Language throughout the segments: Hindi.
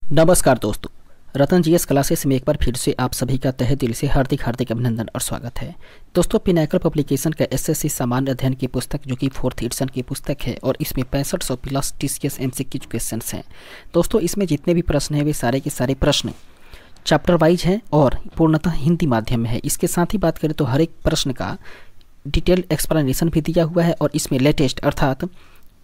नमस्कार दोस्तों, रतन जीएस क्लासेस में एक बार फिर से आप सभी का तहे दिल से हार्दिक हार्दिक अभिनंदन और स्वागत है। दोस्तों, पिनाकल पब्लिकेशन का एसएससी सामान्य अध्ययन की पुस्तक जो कि 4th एडिशन की पुस्तक है और इसमें 6500 प्लस टीसीएस एमसीक्यू क्वेश्चंस हैं। दोस्तों, इसमें जितने भी प्रश्न हैं वे सारे के सारे प्रश्न चैप्टर वाइज हैं और पूर्णतः हिंदी माध्यम में है। इसके साथ ही बात करें तो हर एक प्रश्न का डिटेल एक्सप्लेनेशन भी दिया हुआ है और इसमें लेटेस्ट अर्थात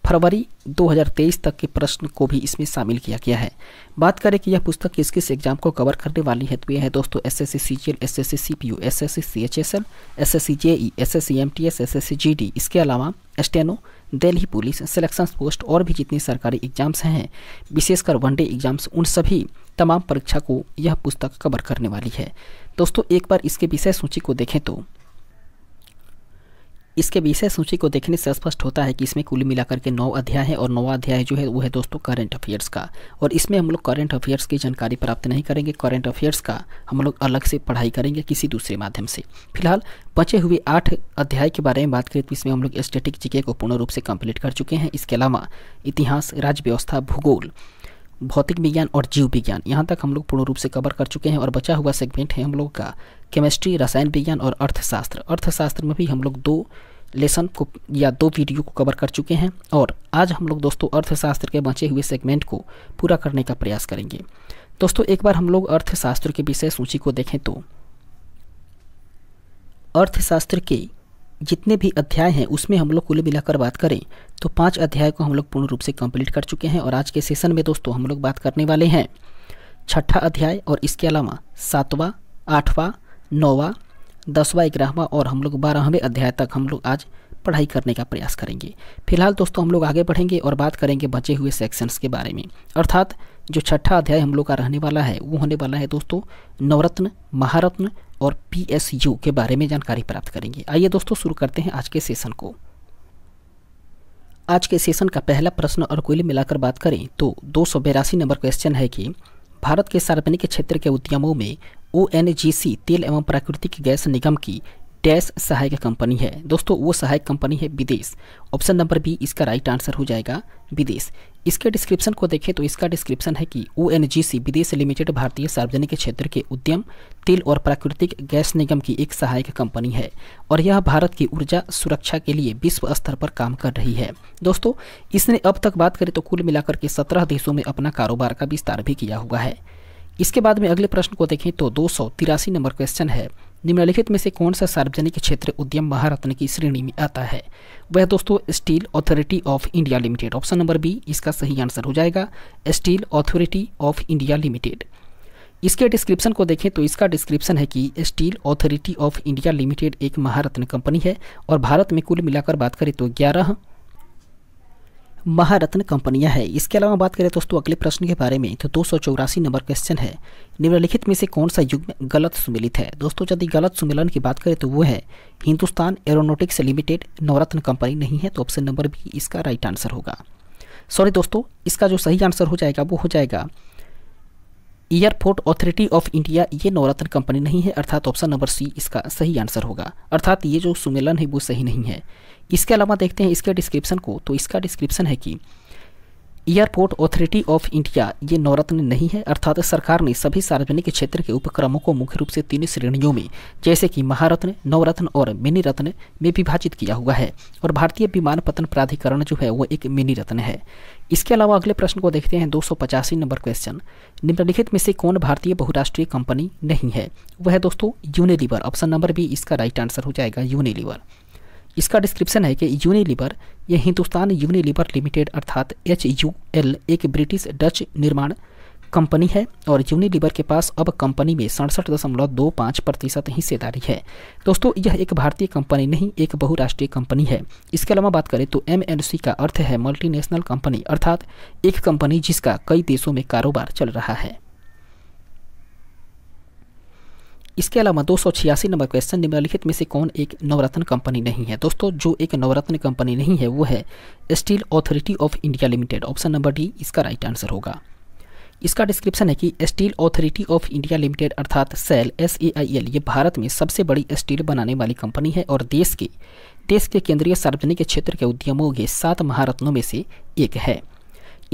फरवरी 2023 तक के प्रश्न को भी इसमें शामिल किया गया है। बात करें कि यह पुस्तक किस किस एग्जाम को कवर करने वाली है तो यह है दोस्तों SSC CGL, SSC CPU, SSC CHSL, SSC JE, SSC MTS, SSC GD, इसके अलावा steno, Delhi police, selection post और भी जितनी सरकारी एग्जाम्स हैं, विशेषकर वनडे एग्जाम्स, उन सभी तमाम परीक्षा को यह पुस्तक कवर करने वाली है। दोस्तों, एक बार इसके विषय सूची को देखें तो इसके विषय सूची को देखने से स्पष्ट होता है कि इसमें कुल मिलाकर के 9 अध्याय हैं और 9वां अध्याय जो है वो है दोस्तों करंट अफेयर्स का। और इसमें हम लोग करंट अफेयर्स की जानकारी प्राप्त नहीं करेंगे, करंट अफेयर्स का हम लोग अलग से पढ़ाई करेंगे किसी दूसरे माध्यम से। फिलहाल बचे हुए 8 अध्याय के बारे में बात करें तो इसमें हम लोग स्टैटिक जीके को पूर्ण रूप से कंप्लीट कर चुके हैं। इसके अलावा इतिहास, राज्य व्यवस्था, भूगोल, भौतिक विज्ञान और जीव विज्ञान यहाँ तक हम लोग पूर्ण रूप से कवर कर चुके हैं। और बचा हुआ सेगमेंट है हम लोग का केमिस्ट्री, रसायन विज्ञान और अर्थशास्त्र। अर्थशास्त्र में भी हम लोग 2 लेसन को या 2 वीडियो को कवर कर चुके हैं और आज हम लोग दोस्तों अर्थशास्त्र के बचे हुए सेगमेंट को पूरा करने का प्रयास करेंगे। दोस्तों, एक बार हम लोग अर्थशास्त्र के विषय सूची को देखें तो अर्थशास्त्र के जितने भी अध्याय हैं उसमें हम लोग कुल मिलाकर बात करें तो 5 अध्याय को हम लोग पूर्ण रूप से कंप्लीट कर चुके हैं। और आज के सेशन में दोस्तों हम लोग बात करने वाले हैं 6ठा अध्याय और इसके अलावा 7वां, 8वां, 9वां, 10वां, 11वां और हम लोग 12वें अध्याय तक हम लोग आज पढ़ाई करने का प्रयास करेंगे। फिलहाल दोस्तों हम लोग आगे बढ़ेंगे और बात करेंगे बचे हुए सेक्शंस के बारे में। अर्थात जो 6ठा अध्याय हम लोग का रहने वाला है वो होने वाला है दोस्तों नवरत्न, महारत्न और पीएसयू के बारे में जानकारी प्राप्त करेंगे। आइए दोस्तों शुरू करते हैं आज के सेशन को। आज के सेशन का पहला प्रश्न और कुल मिलाकर बात करें तो 282 नंबर क्वेश्चन है कि भारत के सार्वजनिक क्षेत्र के उद्यमों में ओएनजीसी तेल एवं प्राकृतिक गैस निगम की डैश सहायक कंपनी है। दोस्तों, वो सहायक कंपनी है विदेश। ऑप्शन नंबर बी इसका राइट आंसर हो जाएगा, विदेश। इसके डिस्क्रिप्शन को देखें तो इसका डिस्क्रिप्शन है कि ओएनजीसी विदेश लिमिटेड भारतीय सार्वजनिक क्षेत्र के उद्यम तेल और प्राकृतिक गैस निगम की एक सहायक कंपनी है और यह भारत की ऊर्जा सुरक्षा के लिए विश्व स्तर पर काम कर रही है। दोस्तों, इसने अब तक बात करें तो कुल मिलाकर के 17 देशों में अपना कारोबार का विस्तार भी किया हुआ है। इसके बाद में अगले प्रश्न को देखें तो 283 नंबर क्वेश्चन है, निम्नलिखित में से कौन सा सार्वजनिक क्षेत्र उद्यम महारत्न की श्रेणी में आता है? वह दोस्तों Steel Authority of India Limited. Option number B इसका सही आंसर हो जाएगा, Steel Authority of India Limited. इसके डिस्क्रिप्शन को देखें तो इसका डिस्क्रिप्शन है कि Steel Authority of India Limited एक महारत्न कंपनी है और भारत में कुल मिलाकर बात करें तो 11 महारत्न कंपनियां हैं। इसके अलावा बात करें दोस्तों अगले प्रश्न के बारे में तो 284 नंबर क्वेश्चन है, निम्नलिखित में से कौन सा युग्म गलत सुमेलित है? दोस्तों, यदि गलत सुमेलन की बात करें तो वो है हिंदुस्तान एरोनॉटिक्स लिमिटेड नवरत्न कंपनी नहीं है, तो ऑप्शन नंबर बी इसका राइट आंसर होगा। सॉरी दोस्तों, इसका जो सही आंसर हो जाएगा वो हो जाएगा एयरपोर्ट अथॉरिटी ऑफ इंडिया, ये नवरत्न कंपनी नहीं है, अर्थात ऑप्शन नंबर सी इसका सही आंसर होगा। अर्थात ये जो सुमेलन है वो सही नहीं है। इसके अलावा देखते हैं इसके डिस्क्रिप्शन को तो इसका डिस्क्रिप्शन है कि एयरपोर्ट अथॉरिटी ऑफ इंडिया ये नवरत्न नहीं है, अर्थात सरकार ने सभी सार्वजनिक क्षेत्र के उपक्रमों को मुख्य रूप से 3 श्रेणियों में जैसे कि महारत्न, नवरत्न और मिनी रत्न में विभाजित किया हुआ है और भारतीय विमानपत्तन प्राधिकरण जो है वो एक मिनी रत्न है। इसके अलावा अगले प्रश्न को देखते हैं 285 नंबर क्वेश्चन, निम्नलिखित में से कौन भारतीय बहुराष्ट्रीय कंपनी नहीं है? वह है दोस्तों यूनिलीवर। ऑप्शन नंबर बी इसका राइट आंसर हो जाएगा, यूनिलीवर। इसका डिस्क्रिप्शन है कि यूनिलीवर यह हिंदुस्तान यूनिलीवर लिमिटेड अर्थात HUL एक ब्रिटिश डच निर्माण कंपनी है और यूनिलीवर के पास अब कंपनी में 67.25% हिस्सेदारी है। दोस्तों, यह एक भारतीय कंपनी नहीं, एक बहुराष्ट्रीय कंपनी है। इसके अलावा बात करें तो MNC का अर्थ है मल्टीनेशनल कंपनी, अर्थात एक कंपनी जिसका कई देशों में कारोबार चल रहा है। इसके अलावा 286 नंबर क्वेश्चन, निम्नलिखित में से कौन एक नवरत्न कंपनी नहीं है? दोस्तों, जो एक नवरत्न कंपनी नहीं है वो है steel Authority of India Limited. Option number D इसका राइट आंसर होगा। इसका डिस्क्रिप्शन है कि Steel Authority of India limited अर्थात सेल SAIL ये भारत में सबसे बड़ी स्टील बनाने वाली कंपनी है और देश के केंद्रीय सार्वजनिक क्षेत्र के उद्यमों के 7 महारत्नों में से एक है।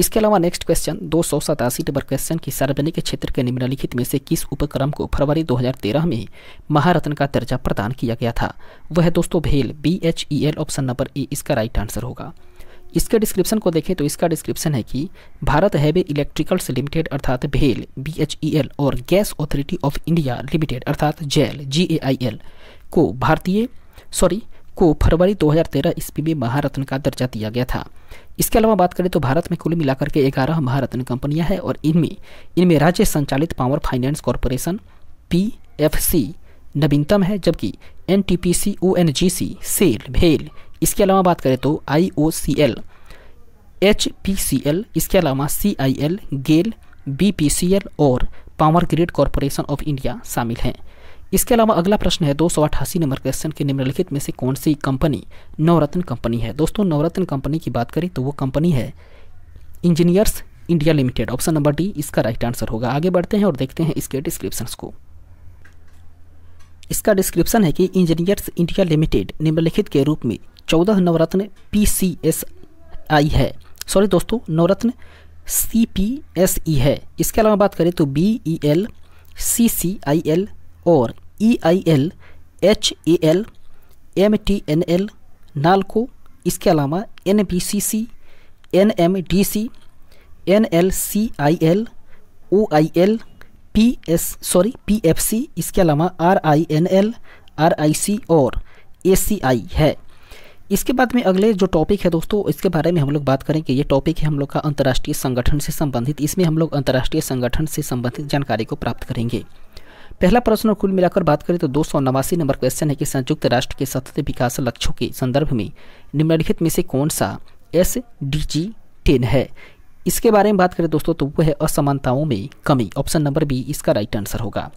इसके अलावा नेक्स्ट क्वेश्चन 287 नंबर क्वेश्चन की सार्वजनिक क्षेत्र के निम्नलिखित में से किस उपक्रम को फरवरी 2013 में महारत्न का दर्जा प्रदान किया गया था? वह है दोस्तों भेल, BHEL, ऑप्शन नंबर ए इसका राइट आंसर होगा। इसके डिस्क्रिप्शन को देखें तो इसका डिस्क्रिप्शन है कि भारत हैवी इलेक्ट्रिकल्स लिमिटेड अर्थात भेल BHEL और gas authority of India limited अर्थात जेल GAIL को फरवरी 2013 ईस्वी में महारत्न का दर्जा दिया गया था। इसके अलावा बात करें तो भारत में कुल मिलाकर के 11 महारत्न कंपनियां हैं और इनमें राज्य संचालित पावर फाइनेंस कॉरपोरेशन PFC नवीनतम है, जबकि NTPC, ONGC, सेल, भेल, इसके अलावा बात करें तो IOCL, HPCL, इसके अलावा CIL, गेल, BPCL और power grid corporation of India शामिल हैं। इसके अलावा अगला प्रश्न है 288 नंबर क्वेश्चन के निम्नलिखित में से कौन सी कंपनी नवरत्न कंपनी है? दोस्तों नवरत्न कंपनी की बात करें तो वो कंपनी है engineers India Limited, option number D इसका राइट आंसर होगा। आगे बढ़ते हैं और देखते हैं इसके डिस्क्रिप्शंस को। इसका डिस्क्रिप्शन है कि इंजीनियर्स इंडिया लिमिटेड निम्नलिखित के रूप में 14 नवरत्न PCSI है, सॉरी दोस्तों नवरत्न CPSE है। इसके अलावा बात करें तो BEL, CCIL और EIL, HAL, MTNL, नाल्को, इसके अलावा NBCC, NMDC, NLCIL, OIL, PFC, इसके अलावा RINL, RIC और ACI है। इसके बाद में अगले जो टॉपिक है दोस्तों इसके बारे में हम लोग बात करेंगे। ये टॉपिक है हम लोग का अंतर्राष्ट्रीय संगठन से संबंधित। इसमें हम लोग अंतर्राष्ट्रीय संगठन से संबंधित जानकारी को प्राप्त करेंगे। पहला प्रश्न कुल मिलाकर बात करें तो 289 नंबर क्वेश्चन है कि संयुक्त राष्ट्र के सतत विकास लक्ष्यों के संदर्भ में निम्नलिखित में से कौन सा SDG 10 है? इसके बारे में बात करें दोस्तों तो वह है असमानताओं में कमी, ऑप्शन नंबर बी इसका राइट आंसर होगा।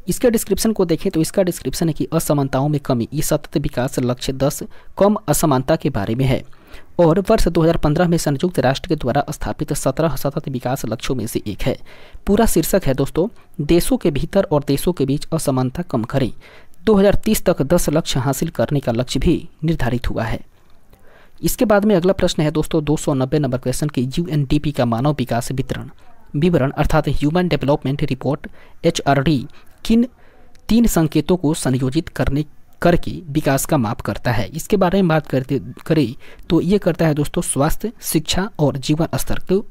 इसके डिस्क्रिप्शन को देखें तो इसका डिस्क्रिप्शन है कि असमानताओं में कमी ये सतत विकास लक्ष्य 10 कम असमानता के बारे में है और वर्ष 2015 में संयुक्त राष्ट्र के द्वारा स्थापित 17 सतत विकास लक्ष्यों में से एक है। पूरा शीर्षक है दोस्तों देशों के भीतर और देशों के बीच असमानता कम करें। 2030 तक 10 लक्ष्य हासिल करने का लक्ष्य भी निर्धारित हुआ है। इसके बाद में अगला प्रश्न है दोस्तों 290 नंबर क्वेश्चन की UNDP का मानव विकास विवरण अर्थात ह्यूमन डेवलपमेंट रिपोर्ट HRD किन 3 संकेतों को संयोजित करके विकास का माप करता है? इसके बारे में बात करें तो ये करता है दोस्तों स्वास्थ्य, शिक्षा और जीवन स्तर को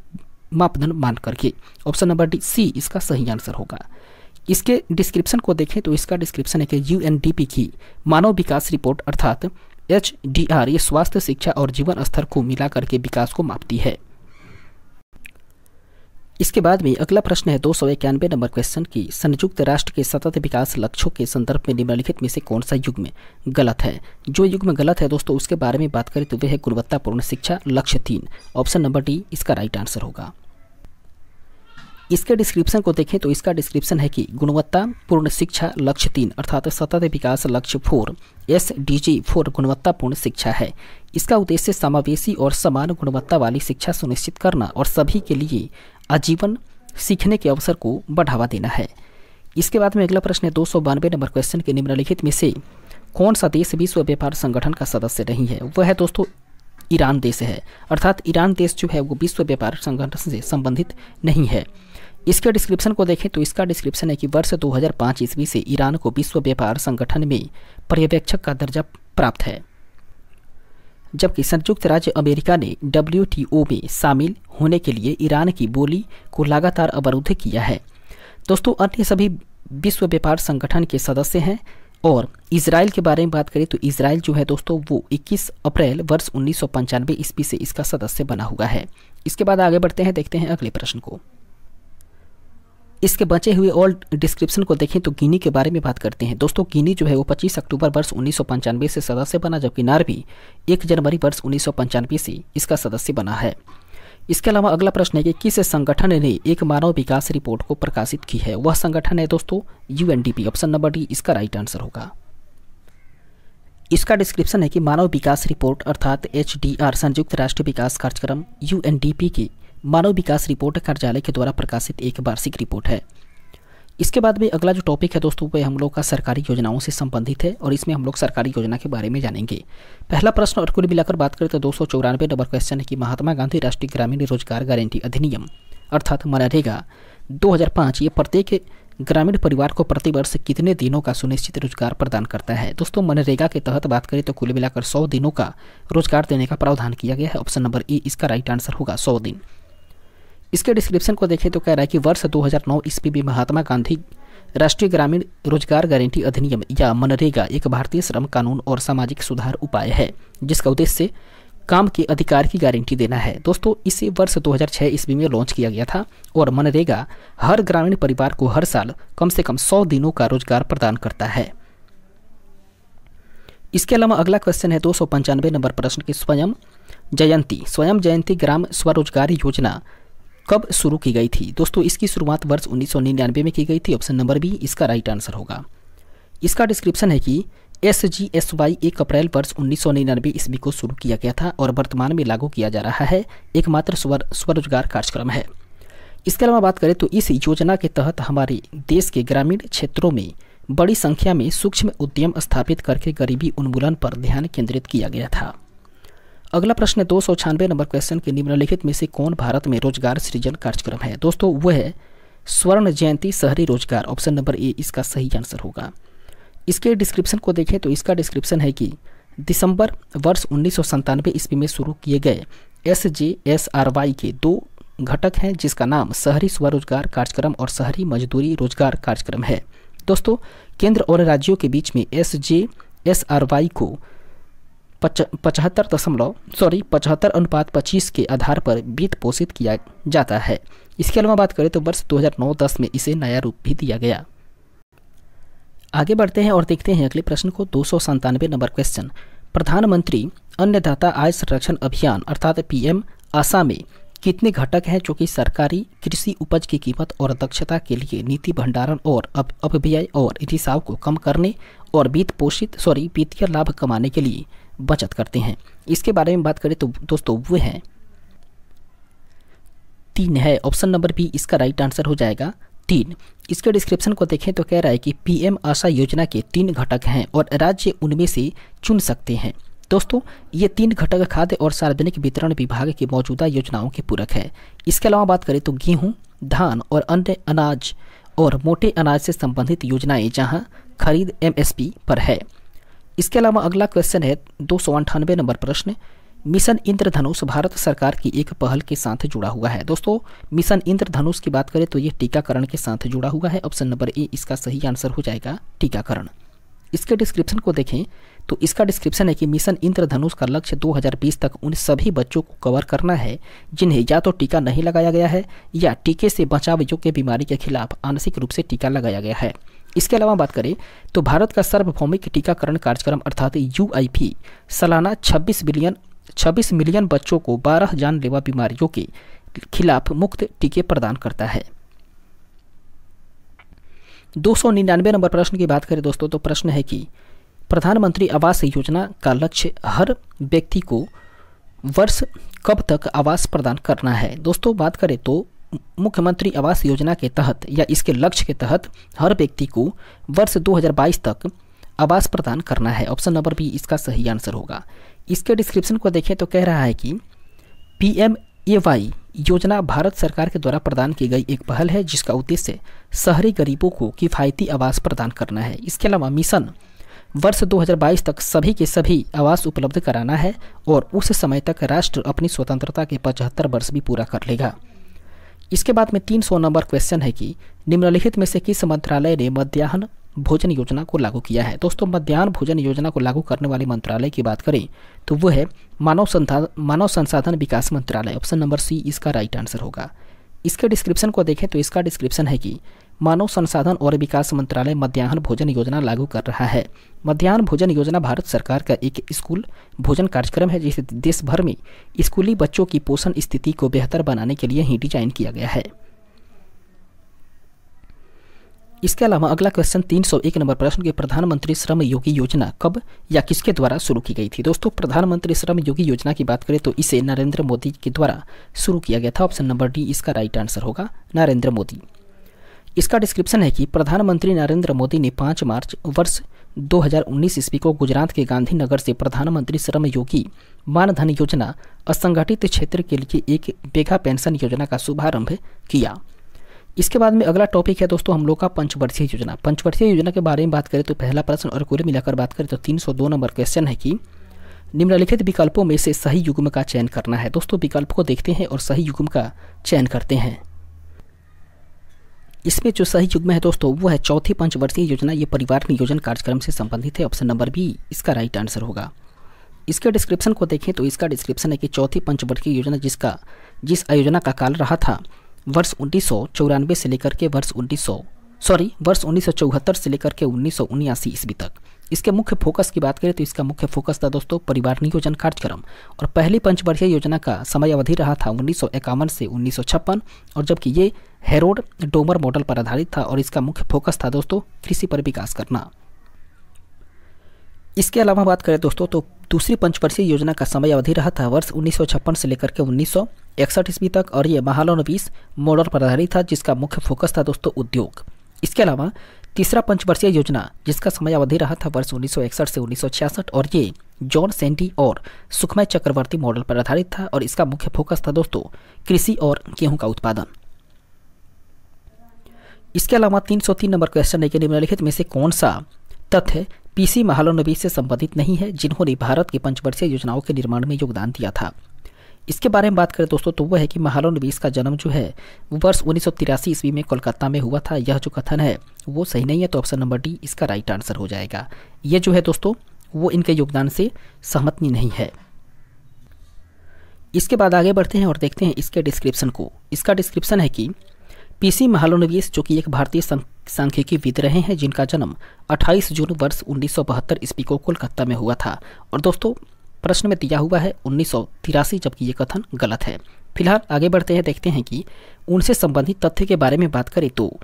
मापदंड मान करके, ऑप्शन नंबर डी सी इसका सही आंसर होगा। इसके डिस्क्रिप्शन को देखें तो इसका डिस्क्रिप्शन है कि UNDP की मानव विकास रिपोर्ट अर्थात HDR ये स्वास्थ्य, शिक्षा और जीवन स्तर को मिला करके विकास को मापती है। इसके बाद में अगला प्रश्न है 291 नंबर क्वेश्चन की संयुक्त राष्ट्र के सतत विकास लक्ष्यों के संदर्भ में निम्नलिखित में से कौन सा युग्म गलत है? जो युग्म गलत है दोस्तों उसके बारे में बात करें तो वह है गुणवत्तापूर्ण शिक्षा लक्ष्य 3, ऑप्शन नंबर डी इसका राइट आंसर होगा। इसके डिस्क्रिप्शन को देखें तो इसका डिस्क्रिप्शन है कि गुणवत्तापूर्ण शिक्षा लक्ष्य 3 अर्थात सतत विकास लक्ष्य 4 SDG 4 गुणवत्तापूर्ण शिक्षा है। इसका उद्देश्य समावेशी और समान गुणवत्ता वाली शिक्षा सुनिश्चित करना और सभी के लिए आजीवन सीखने के अवसर को बढ़ावा देना है। इसके बाद में अगला प्रश्न है 292 नंबर क्वेश्चन के निम्नलिखित में से कौन सा देश विश्व व्यापार संगठन का सदस्य नहीं है? वह है दोस्तों ईरान देश है, अर्थात ईरान देश जो है वो विश्व व्यापार संगठन से संबंधित नहीं है। इसके डिस्क्रिप्शन को देखें तो इसका डिस्क्रिप्शन है कि वर्ष 2005 ईस्वी से ईरान को विश्व व्यापार संगठन में पर्यवेक्षक का दर्जा प्राप्त है, जबकि संयुक्त राज्य अमेरिका ने WTO में शामिल होने के लिए ईरान की बोली को लगातार अवरुद्ध किया है। दोस्तों अन्य सभी विश्व व्यापार संगठन के सदस्य हैं। और इजराइल के बारे में बात करें तो इजराइल जो है दोस्तों वो 21 अप्रैल वर्ष 1995 ईस्वी से इसका सदस्य बना हुआ है। इसके बाद आगे बढ़ते हैं, देखते हैं अगले प्रश्न को। इसके बचे हुए और डिस्क्रिप्शन को देखें तो गिनी के बारे में बात करते हैं। दोस्तों गिनी जो है वो 25 अक्टूबर वर्ष 1995 से सदस्य बना, जबकि नार्वे 1 जनवरी वर्ष 1995 से इसका सदस्य बना है। इसके अलावा अगला प्रश्न है कि किस संगठन ने एक मानव विकास रिपोर्ट को प्रकाशित की है? वह संगठन है दोस्तों UNDP, ऑप्शन नंबर डी इसका राइट आंसर होगा। इसका डिस्क्रिप्शन है कि मानव विकास रिपोर्ट अर्थात HDR संयुक्त राष्ट्र विकास कार्यक्रम UNDP की मानव विकास रिपोर्ट कार्यालय के द्वारा प्रकाशित एक वार्षिक रिपोर्ट है। इसके बाद में अगला जो टॉपिक है दोस्तों वो हम लोग का सरकारी योजनाओं से संबंधित है और इसमें हम लोग सरकारी योजना के बारे में जानेंगे। पहला प्रश्न और कुल मिलाकर बात करें तो 294 नंबर क्वेश्चन है कि महात्मा गांधी राष्ट्रीय ग्रामीण रोजगार गारंटी अधिनियम अर्थात मनरेगा 2005 ये प्रत्येक ग्रामीण परिवार को प्रतिवर्ष कितने दिनों का सुनिश्चित रोजगार प्रदान करता है। दोस्तों मनरेगा के तहत बात करें तो कुल मिलाकर 100 दिनों का रोजगार देने का प्रावधान किया गया है। ऑप्शन नंबर ए इसका राइट आंसर होगा 100 दिन। इसके डिस्क्रिप्शन को देखें तो कह रहा है कि वर्ष 2009 ईस्वी में महात्मा गांधी राष्ट्रीय ग्रामीण रोजगार गारंटी अधिनियम या मनरेगा एक भारतीय श्रम कानून और सामाजिक सुधार उपाय है जिसका उद्देश्य काम के अधिकार की गारंटी देना है। दोस्तों इसे वर्ष 2006 ईस्वी में लॉन्च किया गया था और मनरेगा हर ग्रामीण परिवार को हर साल कम से कम 100 दिनों का रोजगार प्रदान करता है। इसके अलावा अगला क्वेश्चन है 295 नंबर प्रश्न की स्वयं जयंती ग्राम स्वरोजगार योजना कब शुरू की गई थी। दोस्तों इसकी शुरुआत वर्ष 1999 में की गई थी। ऑप्शन नंबर बी इसका राइट आंसर होगा। इसका डिस्क्रिप्शन है कि SGSY 1 अप्रैल वर्ष 1999 ईस्वी को शुरू किया गया था और वर्तमान में लागू किया जा रहा है, एकमात्र स्वरोजगार कार्यक्रम है। इसके अलावा बात करें तो इस योजना के तहत हमारे देश के ग्रामीण क्षेत्रों में बड़ी संख्या में सूक्ष्म उद्यम स्थापित करके गरीबी उन्मूलन पर ध्यान केंद्रित किया गया था। अगला प्रश्न 296 नंबर क्वेश्चन के निम्नलिखित में से कौन भारत में रोजगार सृजन कार्यक्रम है। दोस्तों वह है स्वर्ण जयंती शहरी रोजगार। ऑप्शन नंबर ए इसका सही आंसर होगा। इसके डिस्क्रिप्शन को देखें तो इसका डिस्क्रिप्शन है कि दिसंबर वर्ष 1997 ईस्वी में शुरू किए गए SJSRY के 2 घटक हैं जिसका नाम शहरी स्वरोजगार कार्यक्रम और शहरी मजदूरी रोजगार कार्यक्रम है। दोस्तों केंद्र और राज्यों के बीच में SJSRY को 75:25 के आधार पर वित्त पोषित किया जाता है। इसके अलावा बात करें तो वर्ष 2009-10 में इसे नया रूप भी दिया गया। आगे बढ़ते हैं और देखते हैं अगले प्रश्न को 297 नंबर क्वेश्चन प्रधानमंत्री अन्नदाता आय संरक्षण अभियान अर्थात PM आशा में कितने घटक हैं जो कि सरकारी कृषि उपज की कीमत और दक्षता के लिए नीति भंडारण और अपव्यय और रिसाव को कम करने और वित्तीय लाभ कमाने के लिए बचत करते हैं। इसके बारे में बात करें तो दोस्तों वो है 3 है। ऑप्शन नंबर बी इसका राइट आंसर हो जाएगा 3। इसके डिस्क्रिप्शन को देखें तो कह रहा है कि PM आशा योजना के 3 घटक हैं और राज्य उनमें से चुन सकते हैं। दोस्तों ये 3 घटक खाद्य और सार्वजनिक वितरण विभाग की मौजूदा योजनाओं के पूरक है। इसके अलावा बात करें तो गेहूं, धान और अन्य अनाज और मोटे अनाज से संबंधित योजनाएं जहां खरीद MSP पर है। इसके अलावा अगला क्वेश्चन है 298 नंबर प्रश्न मिशन इंद्रधनुष भारत सरकार की एक पहल के साथ जुड़ा हुआ है। दोस्तों मिशन इंद्रधनुष की बात करें तो ये टीकाकरण के साथ जुड़ा हुआ है। ऑप्शन नंबर ए इसका सही आंसर हो जाएगा टीकाकरण। इसके डिस्क्रिप्शन को देखें तो इसका डिस्क्रिप्शन है कि मिशन इंद्रधनुष का लक्ष्य 2020 तक उन सभी बच्चों को कवर करना है जिन्हें या तो टीका नहीं लगाया गया है या टीके से बचाव योग्य बीमारी के खिलाफ आंशिक रूप से टीका लगाया गया है। इसके अलावा बात करें तो भारत का सार्वभौमिक टीकाकरण कार्यक्रम अर्थात UIP सालाना 26 मिलियन बच्चों को 12 जानलेवा बीमारियों के खिलाफ मुफ्त टीके प्रदान करता है। 299 नंबर प्रश्न की बात करें दोस्तों तो प्रश्न है कि प्रधानमंत्री आवास योजना का लक्ष्य हर व्यक्ति को वर्ष कब तक आवास प्रदान करना है। दोस्तों बात करें तो मुख्यमंत्री आवास योजना के तहत या इसके लक्ष्य के तहत हर व्यक्ति को वर्ष 2022 तक आवास प्रदान करना है। ऑप्शन नंबर बी इसका सही आंसर होगा। इसके डिस्क्रिप्शन को देखें तो कह रहा है कि PMAY योजना भारत सरकार के द्वारा प्रदान की गई एक पहल है जिसका उद्देश्य शहरी गरीबों को किफ़ायती आवास प्रदान करना है। इसके अलावा मिशन वर्ष 2022 तक सभी के सभी आवास उपलब्ध कराना है और उस समय तक राष्ट्र अपनी स्वतंत्रता के 75 वर्ष भी पूरा कर लेगा। इसके बाद में 300 नंबर क्वेश्चन है कि निम्नलिखित में से किस मंत्रालय ने मध्याह्न भोजन योजना को लागू किया है। दोस्तों मध्याह्न भोजन योजना को लागू करने वाले मंत्रालय की बात करें तो वो है मानव संसाधन विकास मंत्रालय। ऑप्शन नंबर सी इसका राइट आंसर होगा। इसके डिस्क्रिप्शन को देखें तो इसका डिस्क्रिप्शन है कि मानव संसाधन और विकास मंत्रालय मध्याह्न भोजन योजना लागू कर रहा है। मध्याह्न भोजन योजना भारत सरकार का एक स्कूल भोजन कार्यक्रम है जिसे देश भर में स्कूली बच्चों की पोषण स्थिति को बेहतर बनाने के लिए ही डिजाइन किया गया है। इसके अलावा अगला क्वेश्चन 301 नंबर प्रश्न के प्रधानमंत्री श्रम योगी योजना कब या किसके द्वारा शुरू की गई थी। दोस्तों प्रधानमंत्री श्रम योगी योजना की बात करें तो इसे नरेंद्र मोदी के द्वारा शुरू किया गया था। ऑप्शन नंबर डी इसका राइट आंसर होगा नरेंद्र मोदी। इसका डिस्क्रिप्शन है कि प्रधानमंत्री नरेंद्र मोदी ने 5 मार्च वर्ष 2019 ईस्वी को गुजरात के गांधीनगर से प्रधानमंत्री श्रम योगी मानधन योजना असंगठित क्षेत्र के लिए एक मेगा पेंशन योजना का शुभारंभ किया। इसके बाद में अगला टॉपिक है दोस्तों हम लोग का पंचवर्षीय योजना। पंचवर्षीय योजना के बारे में बात करें तो पहला प्रश्न और कुल मिलाकर बात करें तो 302 नंबर क्वेश्चन है कि निम्नलिखित विकल्पों में से सही युग्म का चयन करना है। दोस्तों विकल्प को देखते हैं और सही युग्म का चयन करते हैं। इसमें जो सही युग्म है दोस्तों वो है चौथी पंचवर्षीय योजना। ये परिवार नियोजन कार्यक्रम से संबंधित है। ऑप्शन नंबर बी इसका राइट आंसर होगा। इसके डिस्क्रिप्शन को देखें तो इसका डिस्क्रिप्शन है कि चौथी पंचवर्षीय योजना जिस आयोजना का काल रहा था वर्ष 1994 से लेकर के वर्ष 1974 से लेकर के 1979 ईस्वी तक। इसके मुख्य फोकस की बात करें तो इसका मुख्य फोकस था दोस्तों परिवार नियोजन कार्यक्रम और पहली पंचवर्षीय योजना का समय अवधि रहा था 1951 से 1956 और जबकि ये हेरोड डोमर मॉडल पर आधारित था और इसका मुख्य फोकस था दोस्तों कृषि पर विकास करना। इसके अलावा बात करें दोस्तों तो दूसरी पंचवर्षीय योजना का समय अवधि रहा था वर्ष 1956 से लेकर के 1961 ईस्वी तक और ये महालनोबिस मॉडल पर आधारित था जिसका मुख्य फोकस था दोस्तों उद्योग। इसके अलावा तीसरा पंचवर्षीय योजना जिसका समय अवधि रहा था वर्ष 1961 से 1966 और ये जॉन सेंडी और सुखमय चक्रवर्ती मॉडल पर आधारित था और इसका मुख्य फोकस था दोस्तों कृषि और गेहूं का उत्पादन। इसके अलावा 303 नंबर क्वेश्चन है कि निम्नलिखित में से कौन सा तथ्य पीसी महालनोबिस से संबंधित नहीं है जिन्होंने भारत की पंचवर्षीय योजनाओं के निर्माण में योगदान दिया था। इसके बारे में बात करें दोस्तों तो वह है कि महालनोबिस का जन्म जो है वो वर्ष 1983 ईस्वी में कोलकाता में हुआ था। यह जो कथन है वो सही नहीं है तो ऑप्शन नंबर डी इसका राइट आंसर हो जाएगा। ये जो है दोस्तों वो इनके योगदान से सहमत नहीं है। इसके बाद आगे बढ़ते हैं और देखते हैं इसके डिस्क्रिप्शन को। इसका डिस्क्रिप्शन है कि पीसी महालनोबिस जो कि एक भारतीय सांख्यिकीविद रहे हैं जिनका जन्म 28 जून वर्ष 1972 ईस्वी को कोलकाता में हुआ था और दोस्तों प्रश्न में दिया हुआ है 1983 जबकि ये कथन गलत है। फिलहाल आगे बढ़ते हैं देखते हैं कि उनसे संबंधित तथ्य के बारे में बात करें तो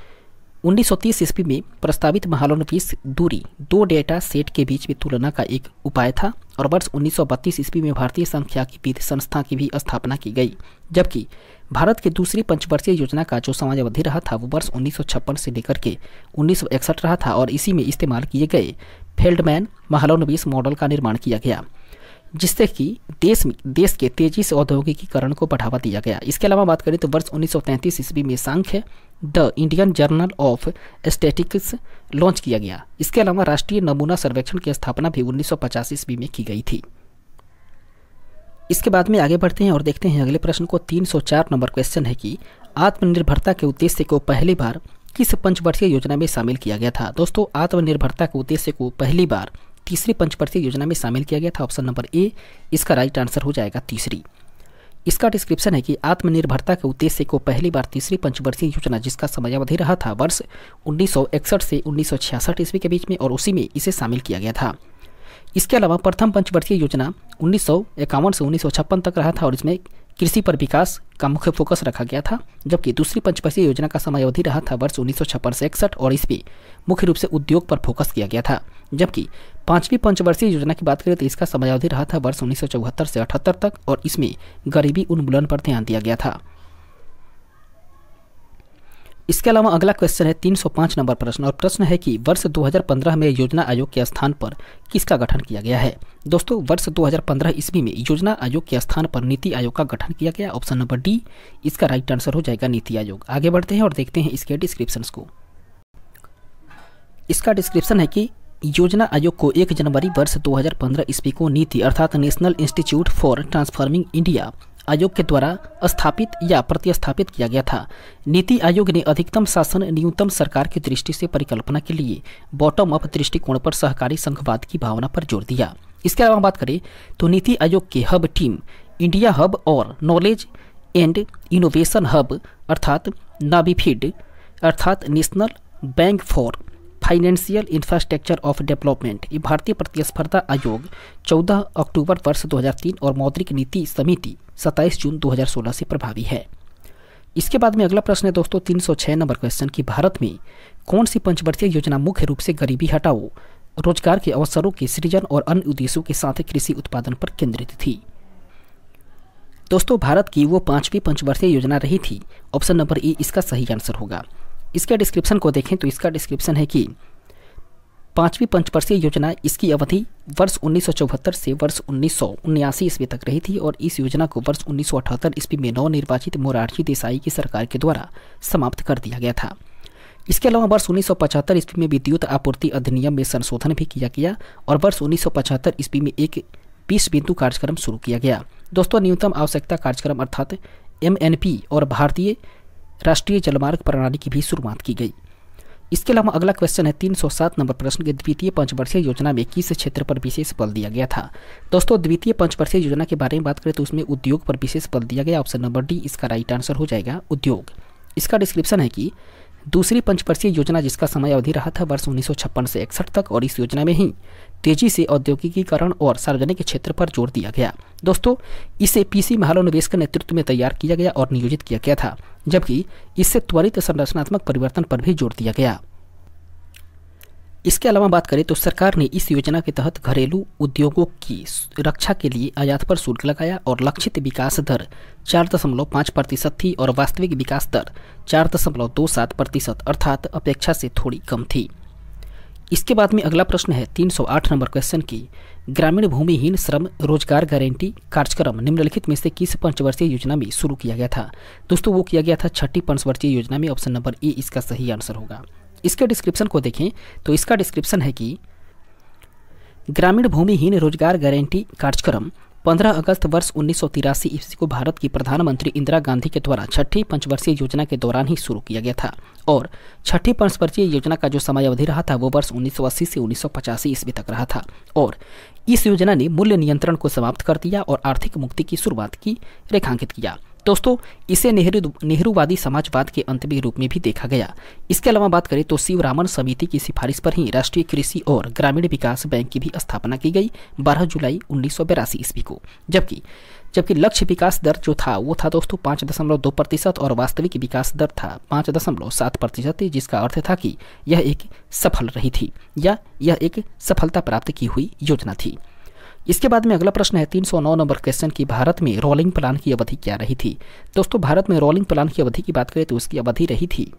1930 ईस्वी में प्रस्तावित महालनोबिस दूरी दो डेटा सेट के बीच में तुलना का एक उपाय था और वर्ष 1932 ईस्वी में भारतीय सांख्यिकी संस्था की भी स्थापना की गई जबकि भारत की दूसरी पंचवर्षीय योजना का जो समय अवधि रहा था वो वर्ष 1956 से लेकर के 1961 रहा था और इसी में इस्तेमाल किए गए फेल्डमैन महालनोबिस मॉडल का निर्माण किया गया जिससे कि देश के तेजी से औद्योगिकीकरण को बढ़ावा दिया गया। इसके अलावा बात करें तो वर्ष 1933 ईस्वी में Sankhya the Indian journal of statistics launch किया गया। इसके अलावा राष्ट्रीय नमूना सर्वेक्षण की स्थापना भी 1950 ईस्वी में की गई थी। इसके बाद में आगे बढ़ते हैं और देखते हैं अगले प्रश्न को। 304 नंबर क्वेश्चन है कि आत्मनिर्भरता के उद्देश्य को पहली बार किस पंचवर्षीय योजना में शामिल किया गया था। दोस्तों आत्मनिर्भरता के उद्देश्य को पहली बार तीसरी पंचवर्षीय योजना में शामिल किया गया था। ऑप्शन नंबर ए इसका राइट आंसर हो जाएगा तीसरी। इसका डिस्क्रिप्शन है कि आत्मनिर्भरता के उद्देश्य को पहली बार तीसरी पंचवर्षीय योजना जिसका समय अवधि रहा था वर्ष 1961 से 1966 ईस्वी के बीच में और उसी में इसे शामिल किया गया था। इसके अलावा प्रथम पंचवर्षीय योजना 1951 से 1956 तक रहा था और इसमें कृषि पर विकास का मुख्य फोकस रखा गया था जबकि दूसरी पंचवर्षीय योजना का समय अवधि रहा था वर्ष 1956 से 61 और इसमें मुख्य रूप से उद्योग पर फोकस किया गया था जबकि पांचवी पंचवर्षीय योजना की बात करें तो इसका समय अवधि रहा था वर्ष 1974 से 78 तक और इसमें गरीबी उन्मूलन पर ध्यान दिया गया था। इसके अलावा अगला क्वेश्चन है 305 नंबर प्रश्न और प्रश्न है कि वर्ष 2015 में योजना आयोग के स्थान पर किसका गठन किया गया है। दोस्तों वर्ष 2015 ईस्वी में योजना आयोग के स्थान पर नीति आयोग का गठन किया गया। ऑप्शन नंबर डी इसका राइट आंसर हो जाएगा नीति आयोग। आगे बढ़ते हैं और देखते हैं इसके डिस्क्रिप्शंस को। इसका डिस्क्रिप्शन है कि योजना आयोग को 1 जनवरी वर्ष 2015 ईस्वी को नीति अर्थात national institute for transforming India आयोग के द्वारा स्थापित या प्रतिस्थापित किया गया था। नीति आयोग ने अधिकतम शासन न्यूनतम सरकार की दृष्टि से परिकल्पना के लिए बॉटम अप दृष्टिकोण पर सहकारी संघवाद की भावना पर जोर दिया। इसके अलावा बात करें तो नीति आयोग के हब टीम इंडिया हब और नॉलेज एंड इनोवेशन हब अर्थात नाबीफिड अर्थात national bank for financial infrastructure of development ये भारतीय प्रतिस्पर्धा आयोग 14 अक्टूबर वर्ष 2003 और मौद्रिक नीति समिति 27 जून 2016 से प्रभावी है। इसके बाद में अगला प्रश्न है दोस्तों 306 नंबर क्वेश्चन कि भारत में कौन सी पंचवर्षीय योजना मुख्य रूप से गरीबी हटाओ रोजगार के अवसरों के सृजन और अन्य उद्देश्यों के साथ कृषि उत्पादन पर केंद्रित थी। दोस्तों भारत की वो 5वीं पंचवर्षीय योजना रही थी। ऑप्शन नंबर ए इसका सही आंसर होगा। इसके डिस्क्रिप्शन को देखें तो इसका डिस्क्रिप्शन है कि 5वीं पंचवर्षीय योजना, इसकी अवधि वर्ष 1974 से वर्ष 1979 ईस्वी तक रही थी और इस योजना को वर्ष 1978 ईस्वी में नवनिर्वाचित मोरारजी देसाई की सरकार के द्वारा समाप्त कर दिया गया था। इसके अलावा वर्ष 1975 ईस्वी में विद्युत आपूर्ति अधिनियम में संशोधन भी किया गया और वर्ष 1975 ईस्वी में एक 20 बिंदु कार्यक्रम शुरू किया गया। दोस्तों, न्यूनतम आवश्यकता कार्यक्रम अर्थात MNP और भारतीय राष्ट्रीय जलमार्ग प्रणाली की भी शुरुआत की गई। इसके अलावा अगला क्वेश्चन है 307 नंबर प्रश्न के द्वितीय पंचवर्षीय योजना में किस क्षेत्र पर विशेष बल दिया गया था। दोस्तों, द्वितीय पंचवर्षीय योजना के बारे में बात करें तो उसमें उद्योग पर विशेष बल दिया गया। ऑप्शन नंबर डी इसका राइट आंसर हो जाएगा, उद्योग। इसका डिस्क्रिप्शन है कि दूसरी पंचवर्षीय योजना, जिसका समय अवधि रहा था वर्ष 1956 से 61 तक, और इस योजना में ही तेजी से औद्योगिकीकरण और सार्वजनिक क्षेत्र पर जोर दिया गया। दोस्तों, इसे PC महालनोबिस के नेतृत्व में तैयार किया गया और नियोजित किया गया था, जबकि इससे त्वरित संरचनात्मक परिवर्तन पर भी जोर दिया गया। इसके अलावा बात करें तो सरकार ने इस योजना के तहत घरेलू उद्योगों की रक्षा के लिए आयात पर शुल्क लगाया और लक्षित विकास दर 4.5% थी और वास्तविक विकास दर 4.27% अर्थात अपेक्षा से थोड़ी कम थी। इसके बाद में अगला प्रश्न है 308 नंबर क्वेश्चन की, ग्रामीण भूमिहीन श्रम रोजगार गारंटी कार्यक्रम निम्नलिखित में से किस पंचवर्षीय योजना में शुरू किया गया था। दोस्तों, वो किया गया था 6ठी पंचवर्षीय योजना में। ऑप्शन नंबर ए इसका सही आंसर होगा। इसके डिस्क्रिप्शन को देखें तो इसका डिस्क्रिप्शन है कि ग्रामीण भूमिहीन रोजगार गारंटी कार्यक्रम 15 अगस्त वर्ष 1983 ईस्वी को भारत की प्रधानमंत्री इंदिरा गांधी के द्वारा 6ठी पंचवर्षीय योजना के दौरान ही शुरू किया गया था और 6ठी पंचवर्षीय योजना का जो समय अवधि रहा था वो वर्ष 1980 से 1985 ईस्वी तक रहा था और इस योजना ने मूल्य नियंत्रण को समाप्त कर दिया और आर्थिक मुक्ति की शुरुआत की रेखांकित किया। दोस्तों, इसे नेहरूवादी समाजवाद के अंतिम रूप में भी देखा गया। इसके अलावा बात करें तो शिवरामन समिति की सिफारिश पर ही राष्ट्रीय कृषि और ग्रामीण विकास बैंक की भी स्थापना की गई 12 जुलाई 1982 ईस्वी को, जबकि लक्ष्य विकास दर जो था वो था दोस्तों 5.2% और वास्तविक विकास दर था 5.7%, जिसका अर्थ था कि यह एक सफल रही थी या यह एक सफलता प्राप्त की हुई योजना थी। इसके बाद में अगला प्रश्न है 309 नंबर क्वेश्चन की, भारत में रोलिंग प्लान की अवधि क्या रही थी। दोस्तों, भारत में रोलिंग प्लान की अवधि की बात करें तो उसकी अवधि रही थी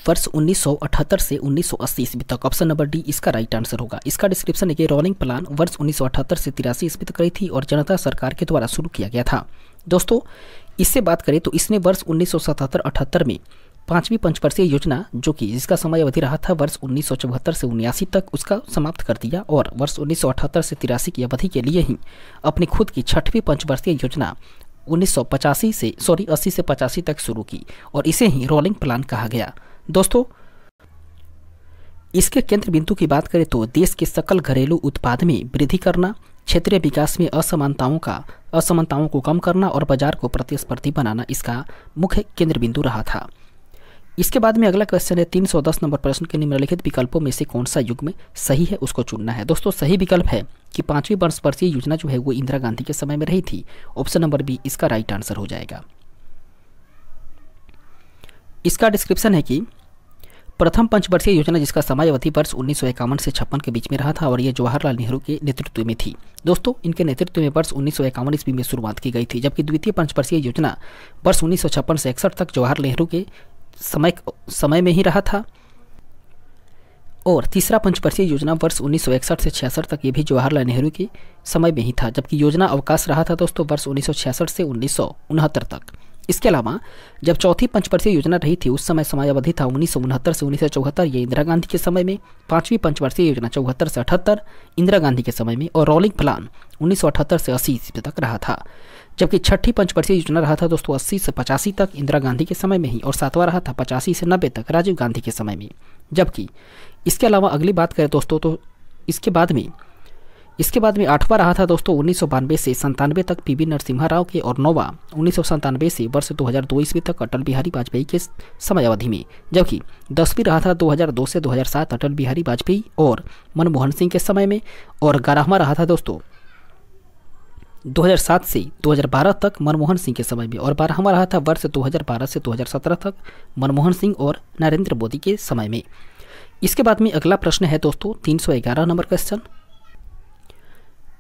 वर्ष 1978 से 1980 ईस्वी तक। ऑप्शन नंबर डी इसका राइट आंसर होगा। इसका डिस्क्रिप्शन है कि रोलिंग प्लान वर्ष 1978 से 83 ईस्वी तक रही थी और जनता सरकार के द्वारा शुरू किया गया था। दोस्तों, इससे बात करें तो इसने वर्ष 1977-78 में 5वीं पंचवर्षीय योजना, जो कि जिसका समय अवधि रहा था वर्ष 1974 से 79 तक, उसका समाप्त कर दिया और वर्ष 1978 से 83 की अवधि के लिए ही अपनी खुद की 6वीं पंचवर्षीय योजना 80 से 85 तक शुरू की और इसे ही रोलिंग प्लान कहा गया। दोस्तों, इसके केंद्र बिंदु की बात करें तो देश के सकल घरेलू उत्पाद में वृद्धि करना, क्षेत्रीय विकास में असमानताओं को कम करना और बाजार को प्रतिस्पर्धी बनाना इसका मुख्य केंद्र बिंदु रहा था। इसके बाद में अगला क्वेश्चन है 310 नंबर प्रश्न के निम्नलिखित विकल्पों में से कौन सा युग्म सही है, उसको चुनना है। दोस्तों, सही विकल्प है कि 5वीं पंचवर्षीय योजना जो है वो इंदिरा गांधी के समय में रही थी। ऑप्शन नंबर बी इसका राइट आंसर हो जाएगा। इसका डिस्क्रिप्शन है कि प्रथम पंचवर्षीय योजना, जिसका समय अवधि वर्ष 1951 से 56 के बीच में रहा था और ये जवाहरलाल नेहरू के नेतृत्व में थी। दोस्तों, इनके नेतृत्व में वर्ष 1951 ईस्वी में शुरुआत की गई थी, जबकि द्वितीय पंचवर्षीय योजना वर्ष 1956 से 61 तक जवाहरलाल नेहरू के समय में ही रहा था और तीसरा पंचवर्षीय योजना वर्ष 1961 से 66 तक ये भी जवाहरलाल नेहरू के समय में ही था, जबकि योजना अवकाश रहा था दोस्तों वर्ष 1966 से 1969 तक। इसके अलावा जब चौथी पंचवर्षीय योजना रही थी उस समय अवधि था 1969 से 1974, ये इंदिरा गांधी के समय में। 5वीं पंचवर्षीय योजना 74 से 78 इंदिरा गांधी के समय में और रोलिंग प्लान 1978 से 80 ईस्वी तक रहा था, जबकि 6ठी पंचवर्षीय योजना रहा था दोस्तों 80 से 85 तक इंदिरा गांधी के समय में ही और 7वां रहा था 85 से 90 तक राजीव गांधी के समय में। जबकि इसके अलावा अगली बात करें दोस्तों तो इसके बाद में 8वां रहा था दोस्तों 1992 से 97 तक पीवी नरसिम्हा राव के और 9वां 1997 से वर्ष 2002 ईस्वी तक अटल बिहारी वाजपेयी के समय अवधि में, जबकि 10वीं रहा था 2002 से 2007 अटल बिहारी वाजपेयी और मनमोहन सिंह के समय में और 11वां रहा था दोस्तों 2007 से 2012 तक मनमोहन सिंह के समय में और 12वां रहा था वर्ष 2012 से 2017 तक मनमोहन सिंह और नरेंद्र मोदी के समय में। इसके बाद में अगला प्रश्न है दोस्तों 311 नंबर क्वेश्चन,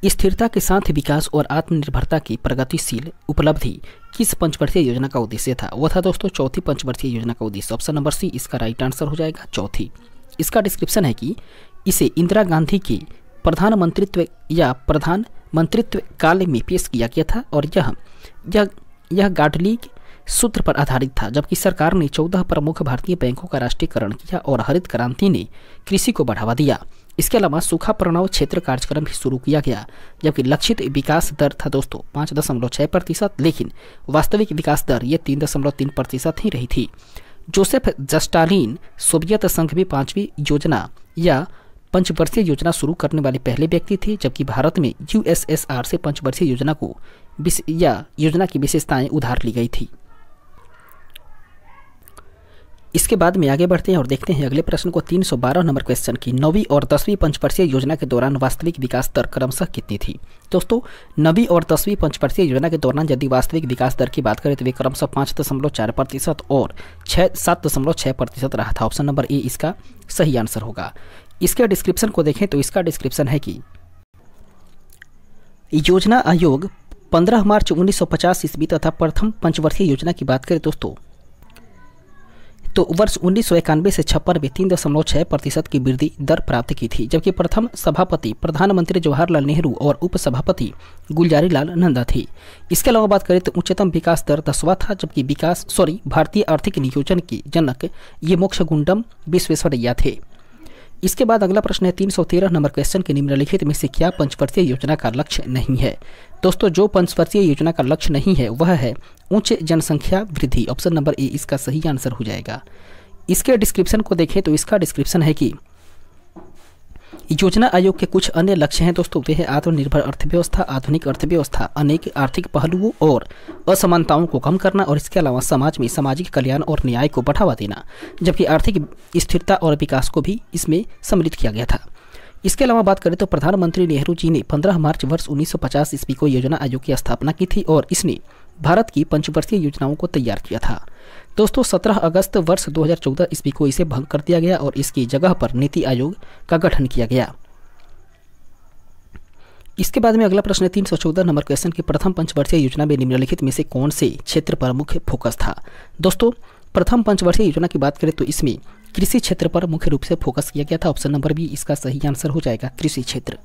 स्थिरता के साथ विकास और आत्मनिर्भरता की प्रगतिशील उपलब्धि किस पंचवर्षीय योजना का उद्देश्य था? वो था दोस्तों चौथी पंचवर्षीय योजना का उद्देश्य। ऑप्शन नंबर सी इसका राइट आंसर हो जाएगा, चौथी। इसका डिस्क्रिप्शन है कि इसे इंदिरा गांधी के प्रधानमंत्रित्व काल में पेश किया गया था और यह गाडली सूत्र पर आधारित था, जबकि सरकार ने 14 प्रमुख भारतीय बैंकों का राष्ट्रीयकरण किया और हरित क्रांति ने कृषि को बढ़ावा दिया। इसके अलावा सूखा प्रभाव क्षेत्र कार्यक्रम भी शुरू किया गया, जबकि लक्षित विकास दर था दोस्तों 5.6%, लेकिन वास्तविक विकास दर ये 3.3% ही रही थी। जोसेफ स्टालिन सोवियत संघ में 5वीं योजना या पंचवर्षीय योजना शुरू करने वाले पहले व्यक्ति थे, जबकि भारत में यूएसएसआर से पंचवर्षीय योजना की विशेषताएं उधार ली गई थी। इसके बाद में आगे बढ़ते हैं और देखते हैं अगले प्रश्न को। 312 नंबर क्वेश्चन की 9वीं और 10वीं पंचवर्षीय योजना के दौरान वास्तविक विकास दर क्रमशः कितनी थी? दोस्तों 9वीं और 10वीं पंचवर्षीय योजना के दौरान यदि वास्तविक विकास दर की बात करें तो वे क्रमशः 5.4% और 7.6% रहा था। ऑप्शन नंबर ए इसका सही आंसर होगा। इसके डिस्क्रिप्शन को देखें तो इसका डिस्क्रिप्शन है कि योजना आयोग 15 मार्च 1950 ईस्वी तथा प्रथम पंचवर्षीय योजना की बात करें दोस्तों तो वर्ष 1991 से 56 में 3.6% की वृद्धि दर प्राप्त की थी, जबकि प्रथम सभापति प्रधानमंत्री जवाहरलाल नेहरू और उपसभापति गुलजारी लाल नंदा थे। इसके अलावा बात करें तो उच्चतम विकास दर 10वां था, जबकि भारतीय आर्थिक नियोजन के जनक ये मोक्षगुंडम विश्वेश्वरैया थे। इसके बाद अगला प्रश्न है 313 नंबर क्वेश्चन के निम्नलिखित में से क्या पंचवर्षीय योजना का लक्ष्य नहीं है? दोस्तों जो पंचवर्षीय योजना का लक्ष्य नहीं है वह है उच्च जनसंख्या वृद्धि। ऑप्शन नंबर ए इसका सही आंसर हो जाएगा। इसके डिस्क्रिप्शन को देखें तो इसका डिस्क्रिप्शन है कि योजना आयोग के कुछ अन्य लक्ष्य हैं दोस्तों, वे हैं आत्मनिर्भर अर्थव्यवस्था, आधुनिक अर्थव्यवस्था, अनेक आर्थिक पहलुओं और असमानताओं को कम करना और इसके अलावा समाज में सामाजिक कल्याण और न्याय को बढ़ावा देना, जबकि आर्थिक स्थिरता और विकास को भी इसमें सम्मिलित किया गया था। इसके अलावा बात करें तो प्रधानमंत्री नेहरू जी ने 15 मार्च वर्ष 1950 ईस्वी को योजना आयोग की स्थापना की थी और इसने भारत की पंचवर्षीय योजनाओं को तैयार किया था। दोस्तों 17 अगस्त वर्ष 2014 ईस्वी को इसे भंग कर दिया गया और इसकी जगह पर नीति आयोग का गठन किया गया। इसके बाद में अगला प्रश्न 314 नंबर क्वेश्चन की प्रथम पंचवर्षीय योजना में निम्नलिखित में से कौन से क्षेत्र पर मुख्य फोकस था? दोस्तों प्रथम पंचवर्षीय योजना की बात करें तो इसमें कृषि क्षेत्र पर मुख्य रूप से फोकस किया गया था। ऑप्शन नंबर बी इसका सही आंसर हो जाएगा, कृषि क्षेत्र।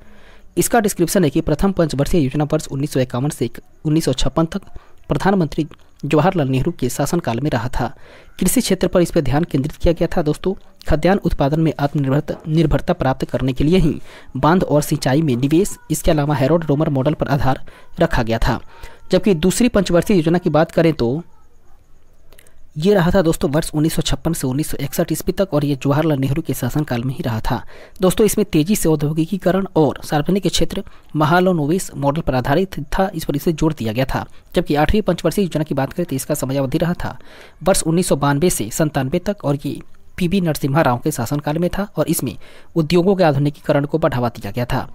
इसका डिस्क्रिप्शन है कि प्रथम पंचवर्षीय योजना वर्ष 1951 से 1956 तक प्रधानमंत्री जवाहरलाल नेहरू के शासनकाल में रहा था। कृषि क्षेत्र पर इस पर ध्यान केंद्रित किया गया था। दोस्तों खाद्यान्न उत्पादन में आत्मनिर्भरता प्राप्त करने के लिए ही बांध और सिंचाई में निवेश, इसके अलावा हैरोल्ड रोमर मॉडल पर आधार रखा गया था। जबकि दूसरी पंचवर्षीय योजना की बात करें तो ये रहा था दोस्तों वर्ष 1956 से 1961 ईस्वी तक और ये जवाहरलाल नेहरू के शासनकाल में ही रहा था। दोस्तों इसमें तेजी से औद्योगिकीकरण और सार्वजनिक क्षेत्र महालनोबिस मॉडल पर आधारित था, इस पर इसे जोर दिया गया था। जबकि 8वीं पंचवर्षीय योजना की बात करें तो इसका समयावधि रहा था वर्ष 1992 से 97 तक और ये पीवी नरसिम्हा राव के शासनकाल में था और इसमें उद्योगों के आधुनिकीकरण को बढ़ावा दिया गया था।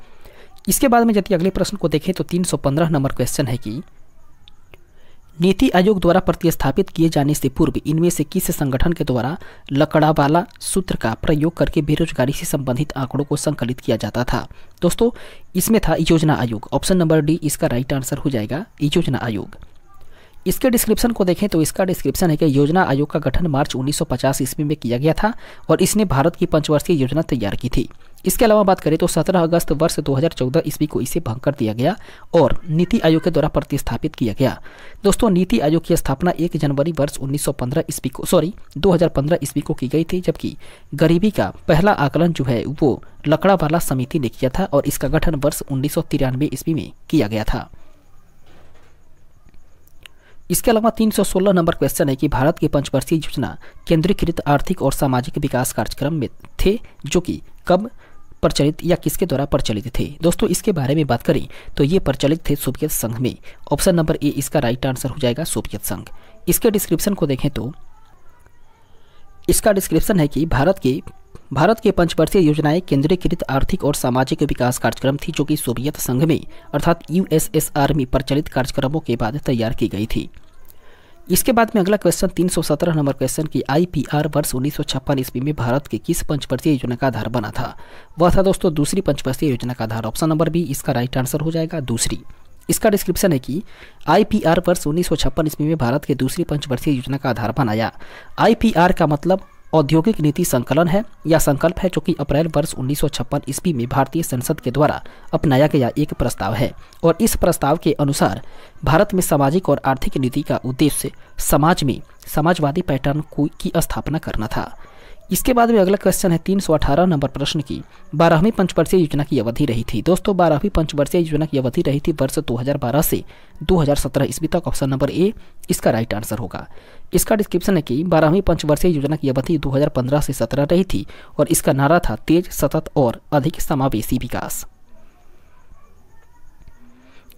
इसके बाद में यदि अगले प्रश्न को देखें तो 315 नंबर क्वेश्चन है कि नीति आयोग द्वारा प्रतिस्थापित किए जाने से पूर्व इनमें से किस संगठन के द्वारा लकड़ावाला सूत्र का प्रयोग करके बेरोजगारी से संबंधित आंकड़ों को संकलित किया जाता था? दोस्तों इसमें था योजना आयोग। ऑप्शन नंबर डी इसका राइट आंसर हो जाएगा, योजना आयोग। इसके डिस्क्रिप्शन को देखें तो इसका डिस्क्रिप्शन है कि योजना आयोग का गठन मार्च 1950 ईस्वी में किया गया था और इसने भारत की पंचवर्षीय योजना तैयार की थी। इसके अलावा बात करें तो 17 अगस्त वर्ष 2014 ईस्वी को इसे भंग कर दिया गया और नीति आयोग के द्वारा प्रतिस्थापित किया गया। दोस्तों नीति आयोग की स्थापना 1 जनवरी वर्ष 2015 ईस्वी को की गई थी, जबकि गरीबी का पहला आकलन जो है वो लकड़ावाला समिति ने किया था और इसका गठन वर्ष 1993 ईस्वी में किया गया था। इसके अलावा 316 नंबर क्वेश्चन है कि भारत की पंचवर्षीय योजना केंद्रीकृत आर्थिक और सामाजिक विकास कार्यक्रम में थे, जो कि कब प्रचलित या किसके द्वारा प्रचलित थे? दोस्तों इसके बारे में बात करें तो ये प्रचलित थे सोवियत संघ में। ऑप्शन नंबर ए इसका राइट आंसर हो जाएगा, सोवियत संघ। इसके डिस्क्रिप्शन को देखें तो इसका डिस्क्रिप्शन है कि भारत के पंचवर्षीय योजनाएं केंद्रीकृत आर्थिक और सामाजिक विकास कार्यक्रम थी, जो कि सोवियत संघ में अर्थात यूएसएसआर में प्रचलित कार्यक्रमों के बाद तैयार की गई थी। इसके बाद में अगला क्वेश्चन 317 नंबर क्वेश्चन की IPR वर्ष 1956 ईस्वी में भारत के किस पंचवर्षीय योजना का आधार बना था? वह था दोस्तों दूसरी पंचवर्षीय योजना का आधार। ऑप्शन नंबर बी इसका राइट आंसर हो जाएगा, दूसरी। इसका डिस्क्रिप्शन है कि IPR वर्ष 1956 ईस्वी में भारत के दूसरी पंचवर्षीय योजना का आधार बनाया। IPR का मतलब औद्योगिक नीति संकलन है या संकल्प है, जो कि अप्रैल वर्ष 1956 ईस्वी में भारतीय संसद के द्वारा अपनाया गया एक प्रस्ताव है। और इस प्रस्ताव के अनुसार भारत में सामाजिक और आर्थिक नीति का उद्देश्य समाज में समाजवादी पैटर्न की स्थापना करना था। इसके बाद में अगला क्वेश्चन है 318 नंबर प्रश्न की 12वीं पंचवर्षीय योजना की अवधि रही थी। दोस्तों 12वीं पंचवर्षीय योजना की अवधि रही थी वर्ष 2012 से 2017 ईस्वी तक। ऑप्शन नंबर ए इसका राइट आंसर होगा। इसका डिस्क्रिप्शन है कि 12वीं पंचवर्षीय योजना की अवधि 2015 से 17 रही थी और इसका नारा था तेज, सतत और अधिक समावेशी विकास।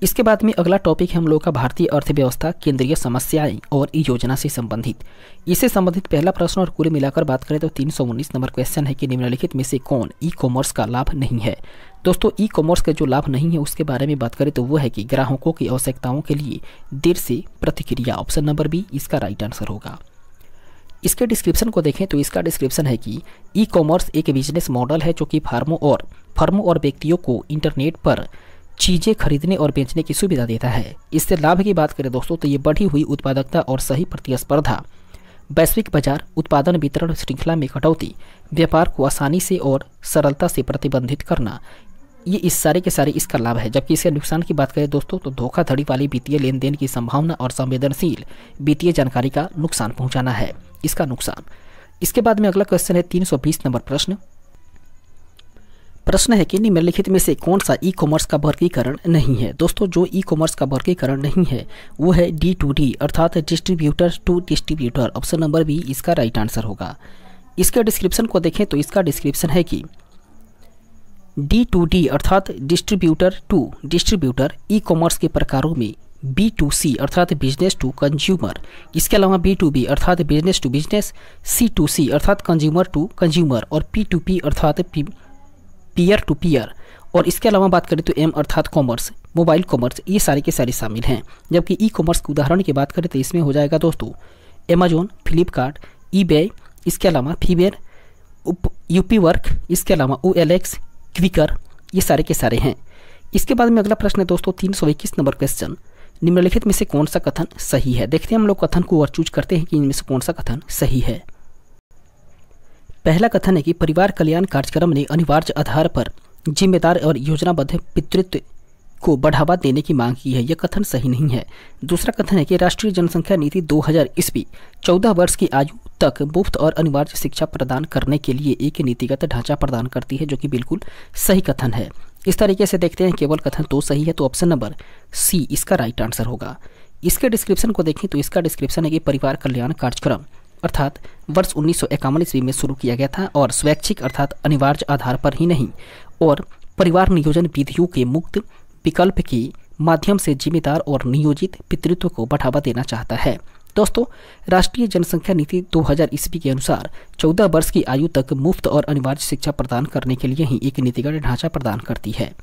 इसके बाद में अगला टॉपिक है हम लोग का भारतीय अर्थव्यवस्था, केंद्रीय समस्याएं और योजना से संबंधित। इससे संबंधित पहला प्रश्न और कुल मिलाकर बात करें तो 319 नंबर क्वेश्चन है कि निम्नलिखित में से कौन ई कॉमर्स का लाभ नहीं है? दोस्तों ई कॉमर्स का जो लाभ नहीं है उसके बारे में बात करें तो वो है कि ग्राहकों की आवश्यकताओं के लिए देर से प्रतिक्रिया। ऑप्शन नंबर बी इसका राइट आंसर होगा। इसके डिस्क्रिप्शन को देखें तो इसका डिस्क्रिप्शन है कि ई कॉमर्स एक बिजनेस मॉडल है जो कि फर्मों और व्यक्तियों को इंटरनेट पर चीज़ें खरीदने और बेचने की सुविधा देता है। इससे लाभ की बात करें दोस्तों तो ये बढ़ी हुई उत्पादकता और सही प्रतिस्पर्धा, वैश्विक बाजार, उत्पादन वितरण श्रृंखला में कटौती, व्यापार को आसानी से और सरलता से प्रतिबंधित करना, ये इस सारे के सारे इसका लाभ है। जबकि इसके नुकसान की बात करें दोस्तों तो धोखाधड़ी वाली वित्तीय लेन देन की संभावना और संवेदनशील वित्तीय जानकारी का नुकसान पहुंचाना है इसका नुकसान। इसके बाद में अगला क्वेश्चन है 320 नंबर प्रश्न है कि निम्नलिखित में से कौन सा ई कॉमर्स का वर्गीकरण नहीं है? दोस्तों जो ई कॉमर्स का वर्गीकरण नहीं है वो है D2D अर्थात distributor to distributor. Option number B इसका राइट आंसर होगा। इसके डिस्क्रिप्शन को देखें तो इसका डिस्क्रिप्शन है कि D2D अर्थात distributor to distributor e commerce के प्रकारों में B2C अर्थात बिजनेस टू कंज्यूमर, इसके अलावा B2B अर्थात बिजनेस टू बिजनेस, C2C अर्थात कंज्यूमर टू कंज्यूमर और P2P अर्थात पीयर टू पीयर, और इसके अलावा बात करें तो M अर्थात कॉमर्स, मोबाइल कॉमर्स, ये सारे के सारे शामिल हैं। जबकि ई कॉमर्स के उदाहरण की बात करें तो इसमें हो जाएगा दोस्तों अमेजोन, फ्लिपकार्ट, eBay, इसके अलावा फीवेयर, यूपी वर्क, इसके अलावा OLX, क्विकर, ये सारे के सारे हैं। इसके बाद में अगला प्रश्न है दोस्तों 321 नंबर क्वेश्चन, निम्नलिखित में से कौन सा कथन सही है? देखते हैं हम लोग कथन को और चूज करते हैं कि इनमें से कौन सा कथन सही है। पहला कथन है कि परिवार कल्याण कार्यक्रम ने अनिवार्य आधार पर जिम्मेदार और योजनाबद्ध पितृत्व को बढ़ावा देने की मांग की है। यह कथन सही नहीं है। दूसरा कथन है कि राष्ट्रीय जनसंख्या नीति 2000 ईस्वी 14 वर्ष की आयु तक मुफ्त और अनिवार्य शिक्षा प्रदान करने के लिए एक नीतिगत ढांचा प्रदान करती है, जो कि बिल्कुल सही कथन है। इस तरीके से देखते हैं केवल कथन तो सही है, तो ऑप्शन नंबर सी इसका राइट आंसर होगा। इसके डिस्क्रिप्शन को देखें तो इसका डिस्क्रिप्शन है कि परिवार कल्याण कार्यक्रम अर्थात वर्ष 1951 ईस्वी में शुरू किया गया था और स्वैच्छिक अर्थात अनिवार्य आधार पर ही नहीं और परिवार नियोजन विधियों के मुक्त विकल्प के माध्यम से जिम्मेदार और नियोजित पितृत्व को बढ़ावा देना चाहता है। दोस्तों राष्ट्रीय जनसंख्या नीति 2000 ईस्वी के अनुसार 14 वर्ष की आयु तक मुफ्त और अनिवार्य शिक्षा प्रदान करने के लिए ही एक नीतिगत ढांचा प्रदान करती है।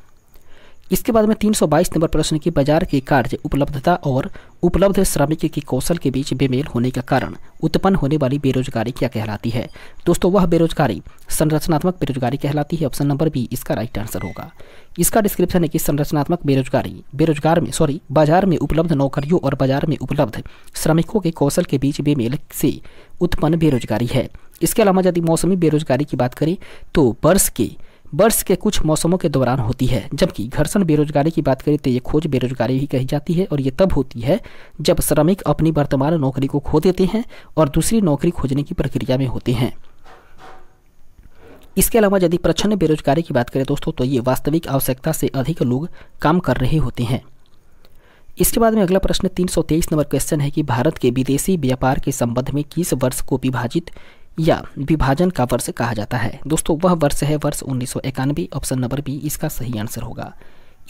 इसके बाद में 322 नंबर प्रश्न की बाजार के कार्य उपलब्धता और उपलब्ध श्रमिक के कौशल के बीच बेमेल होने के कारण उत्पन्न होने वाली बेरोजगारी क्या कहलाती है? दोस्तों वह बेरोजगारी संरचनात्मक बेरोजगारी कहलाती है। ऑप्शन नंबर बी इसका राइट आंसर होगा। इसका डिस्क्रिप्शन है कि संरचनात्मक बेरोजगारी बाजार में उपलब्ध नौकरियों और बाजार में उपलब्ध श्रमिकों के कौशल के बीच बेमेल से उत्पन्न बेरोजगारी है। इसके अलावा यदि मौसमी बेरोजगारी की बात करें तो वर्ष के कुछ मौसमों के दौरान होती है, जबकि घर्षण बेरोजगारी की बात करें तो ये खोज बेरोजगारी ही कही जाती है और ये तब होती है जब श्रमिक अपनी वर्तमान नौकरी को खो देते हैं और दूसरी नौकरी खोजने की प्रक्रिया में होते हैं। इसके अलावा यदि प्रच्छन्न बेरोजगारी की बात करें दोस्तों तो ये वास्तविक आवश्यकता से अधिक लोग काम कर रहे होते हैं। इसके बाद में अगला प्रश्न 323 नंबर क्वेश्चन है कि भारत के विदेशी व्यापार के संबंध में किस वर्ष को विभाजित या विभाजन का वर्ष कहा जाता है? दोस्तों वह वर्ष है वर्ष 1991। ऑप्शन नंबर बी इसका सही आंसर होगा।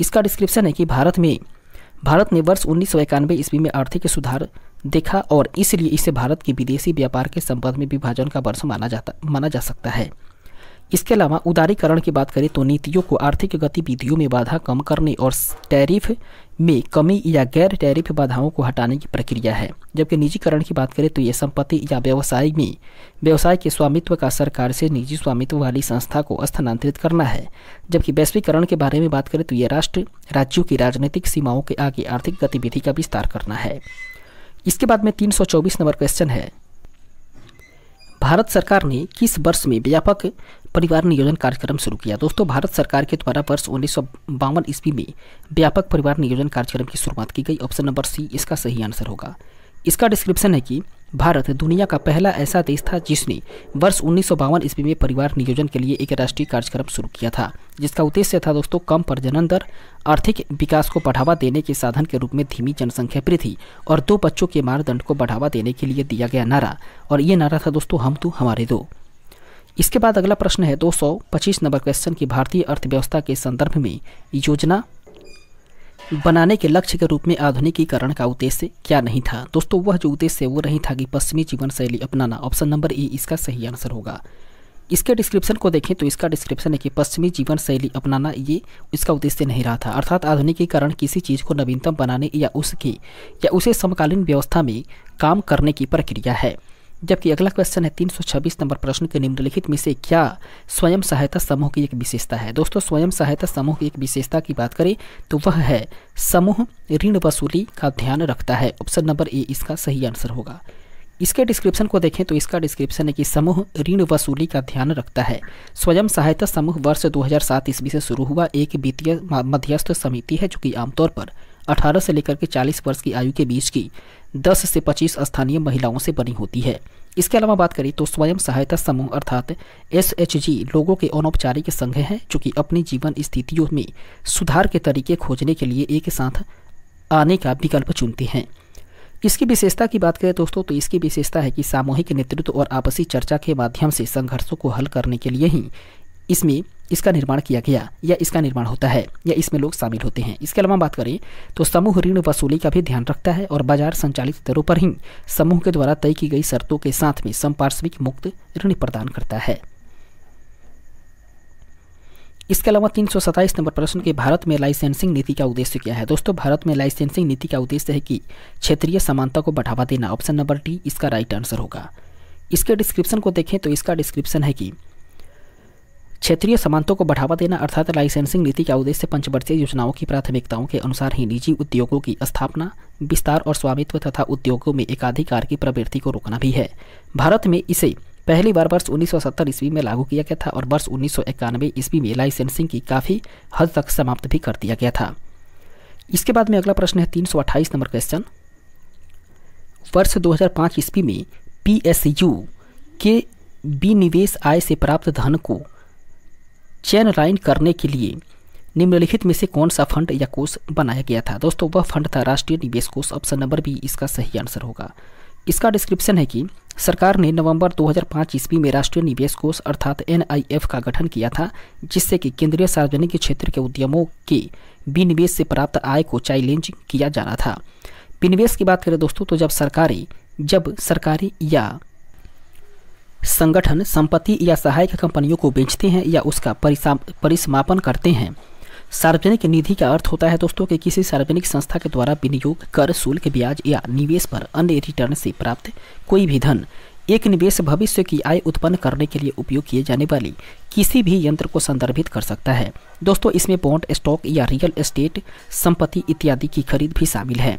इसका डिस्क्रिप्शन है कि भारत ने वर्ष 1991 ईस्वी में आर्थिक सुधार देखा और इसलिए इसे भारत के विदेशी व्यापार के संबंध में विभाजन का वर्ष माना जा सकता है। इसके अलावा उदारीकरण की बात करें तो नीतियों को आर्थिक गतिविधियों में बाधा कम करने और टैरिफ में कमी या गैर टैरिफ बाधाओं को हटाने की प्रक्रिया है। जबकि निजीकरण की बात करें तो ये संपत्ति या व्यवसाय के स्वामित्व का सरकार से निजी स्वामित्व वाली संस्था को स्थानांतरित करना है। जबकि वैश्वीकरण के बारे में बात करें तो ये राष्ट्र राज्यों की राजनीतिक सीमाओं के आगे आर्थिक गतिविधि का विस्तार करना है। इसके बाद में 324 नंबर क्वेश्चन है, भारत सरकार ने किस वर्ष में व्यापक परिवार नियोजन कार्यक्रम शुरू किया? दोस्तों, भारत सरकार के द्वारा वर्ष 1952 ईस्वी में व्यापक परिवार नियोजन कार्यक्रम की शुरुआत की गई। ऑप्शन नंबर सी इसका सही आंसर होगा। इसका डिस्क्रिप्शन है कि भारत दुनिया का पहला ऐसा देश था जिसने वर्ष 1952 ईस्वी में परिवार नियोजन के लिए एक राष्ट्रीय कार्यक्रम शुरू किया था, जिसका उद्देश्य था दोस्तों कम प्रजनन दर, आर्थिक विकास को बढ़ावा देने के साधन के रूप में धीमी जनसंख्या वृद्धि और 2 बच्चों के मानदंड को बढ़ावा देने के लिए दिया गया नारा, और ये नारा था दोस्तों हम तो हमारे दो। इसके बाद अगला प्रश्न है 225 नंबर क्वेश्चन की भारतीय अर्थव्यवस्था के संदर्भ में योजना बनाने के लक्ष्य के रूप में आधुनिकीकरण का उद्देश्य क्या नहीं था? दोस्तों, वह जो उद्देश्य वो नहीं था कि पश्चिमी जीवन शैली अपनाना। ऑप्शन नंबर ए इसका सही आंसर होगा। इसके डिस्क्रिप्शन को देखें तो इसका डिस्क्रिप्शन है कि पश्चिमी जीवन शैली अपनाना ये इसका उद्देश्य नहीं रहा था, अर्थात आधुनिकीकरण किसी चीज़ को नवीनतम बनाने या उसे समकालीन व्यवस्था में काम करने की प्रक्रिया है। जबकि अगला क्वेश्चन है 326 नंबर प्रश्न के निम्नलिखित में से क्या स्वयं सहायता समूह की एक विशेषता है? दोस्तों, स्वयं सहायता समूह की एक विशेषता की बात करें तो वह है समूह ऋण वसूली का ध्यान रखता है। ऑप्शन नंबर ए इसका सही आंसर होगा। इसके डिस्क्रिप्शन को देखें तो इसका डिस्क्रिप्शन है कि समूह ऋण वसूली का ध्यान रखता है। स्वयं सहायता समूह वर्ष 2007 ईस्वी से शुरू हुआ एक वित्तीय मध्यस्थ समिति है जो कि आमतौर पर 18 से लेकर के 40 वर्ष की आयु के बीच की 10 से 25 स्थानीय महिलाओं से बनी होती है। इसके अलावा बात करें तो स्वयं सहायता समूह अर्थात SHG लोगों के अनौपचारिक संघ हैं जो कि अपनी जीवन स्थितियों में सुधार के तरीके खोजने के लिए एक साथ आने का विकल्प चुनते हैं। इसकी विशेषता की बात करें दोस्तों तो इसकी विशेषता है कि सामूहिक नेतृत्व और आपसी चर्चा के माध्यम से संघर्षों को हल करने के लिए ही इसका निर्माण किया गया या इसका निर्माण होता है या इसमें लोग शामिल होते हैं। इसके अलावा बात करें तो समूह ऋण वसूली का भी ध्यान रखता है और बाजार संचालित दरों पर ही समूह के द्वारा तय की गई शर्तों के साथ में संपार्श्विक मुक्त ऋण प्रदान करता है। इसके अलावा 327 नंबर प्रश्न के भारत में लाइसेंसिंग नीति का उद्देश्य क्या है? दोस्तों, भारत में लाइसेंसिंग नीति का उद्देश्य है कि क्षेत्रीय समानता को बढ़ावा देना। ऑप्शन नंबर डी इसका राइट आंसर होगा। इसके डिस्क्रिप्शन को देखें तो इसका डिस्क्रिप्शन है कि क्षेत्रीय समानता को बढ़ावा देना अर्थात लाइसेंसिंग नीति का उद्देश्य पंचवर्षीय योजनाओं की प्राथमिकताओं के अनुसार ही निजी उद्योगों की स्थापना, विस्तार और स्वामित्व तथा उद्योगों में एकाधिकार की प्रवृत्ति को रोकना भी है। भारत में इसे पहली बार वर्ष 1970 ईस्वी में लागू किया गया था और वर्ष 1991 ईस्वी में लाइसेंसिंग की काफ़ी हद तक समाप्त भी कर दिया गया था। इसके बाद में अगला प्रश्न है 328 नंबर क्वेश्चन, वर्ष 2005 ईस्वी में PSU के विनिवेश आय से प्राप्त धन को चैनलाइन करने के लिए निम्नलिखित में से कौन सा फंड या कोष बनाया गया था? दोस्तों, वह फंड था राष्ट्रीय निवेश कोष। ऑप्शन नंबर बी इसका सही आंसर होगा। इसका डिस्क्रिप्शन है कि सरकार ने नवंबर 2005 ईस्वी में राष्ट्रीय निवेश कोष अर्थात NIF का गठन किया था, जिससे कि केंद्रीय सार्वजनिक क्षेत्र के उद्यमों के विनिवेश से प्राप्त आय को चैलेंज किया जाना था। विनिवेश की बात करें दोस्तों तो जब सरकारी या संगठन संपत्ति या सहायक कंपनियों को बेचते हैं या उसका परिसमापन करते हैं। सार्वजनिक निधि का अर्थ होता है दोस्तों कि किसी सार्वजनिक संस्था के द्वारा विनियोग, कर, शुल्क, ब्याज या निवेश पर अन्य रिटर्न से प्राप्त कोई भी धन एक निवेश भविष्य की आय उत्पन्न करने के लिए उपयोग किए जाने वाली किसी भी यंत्र को संदर्भित कर सकता है। दोस्तों, इसमें बॉन्ड, स्टॉक या रियल एस्टेट संपत्ति इत्यादि की खरीद भी शामिल है।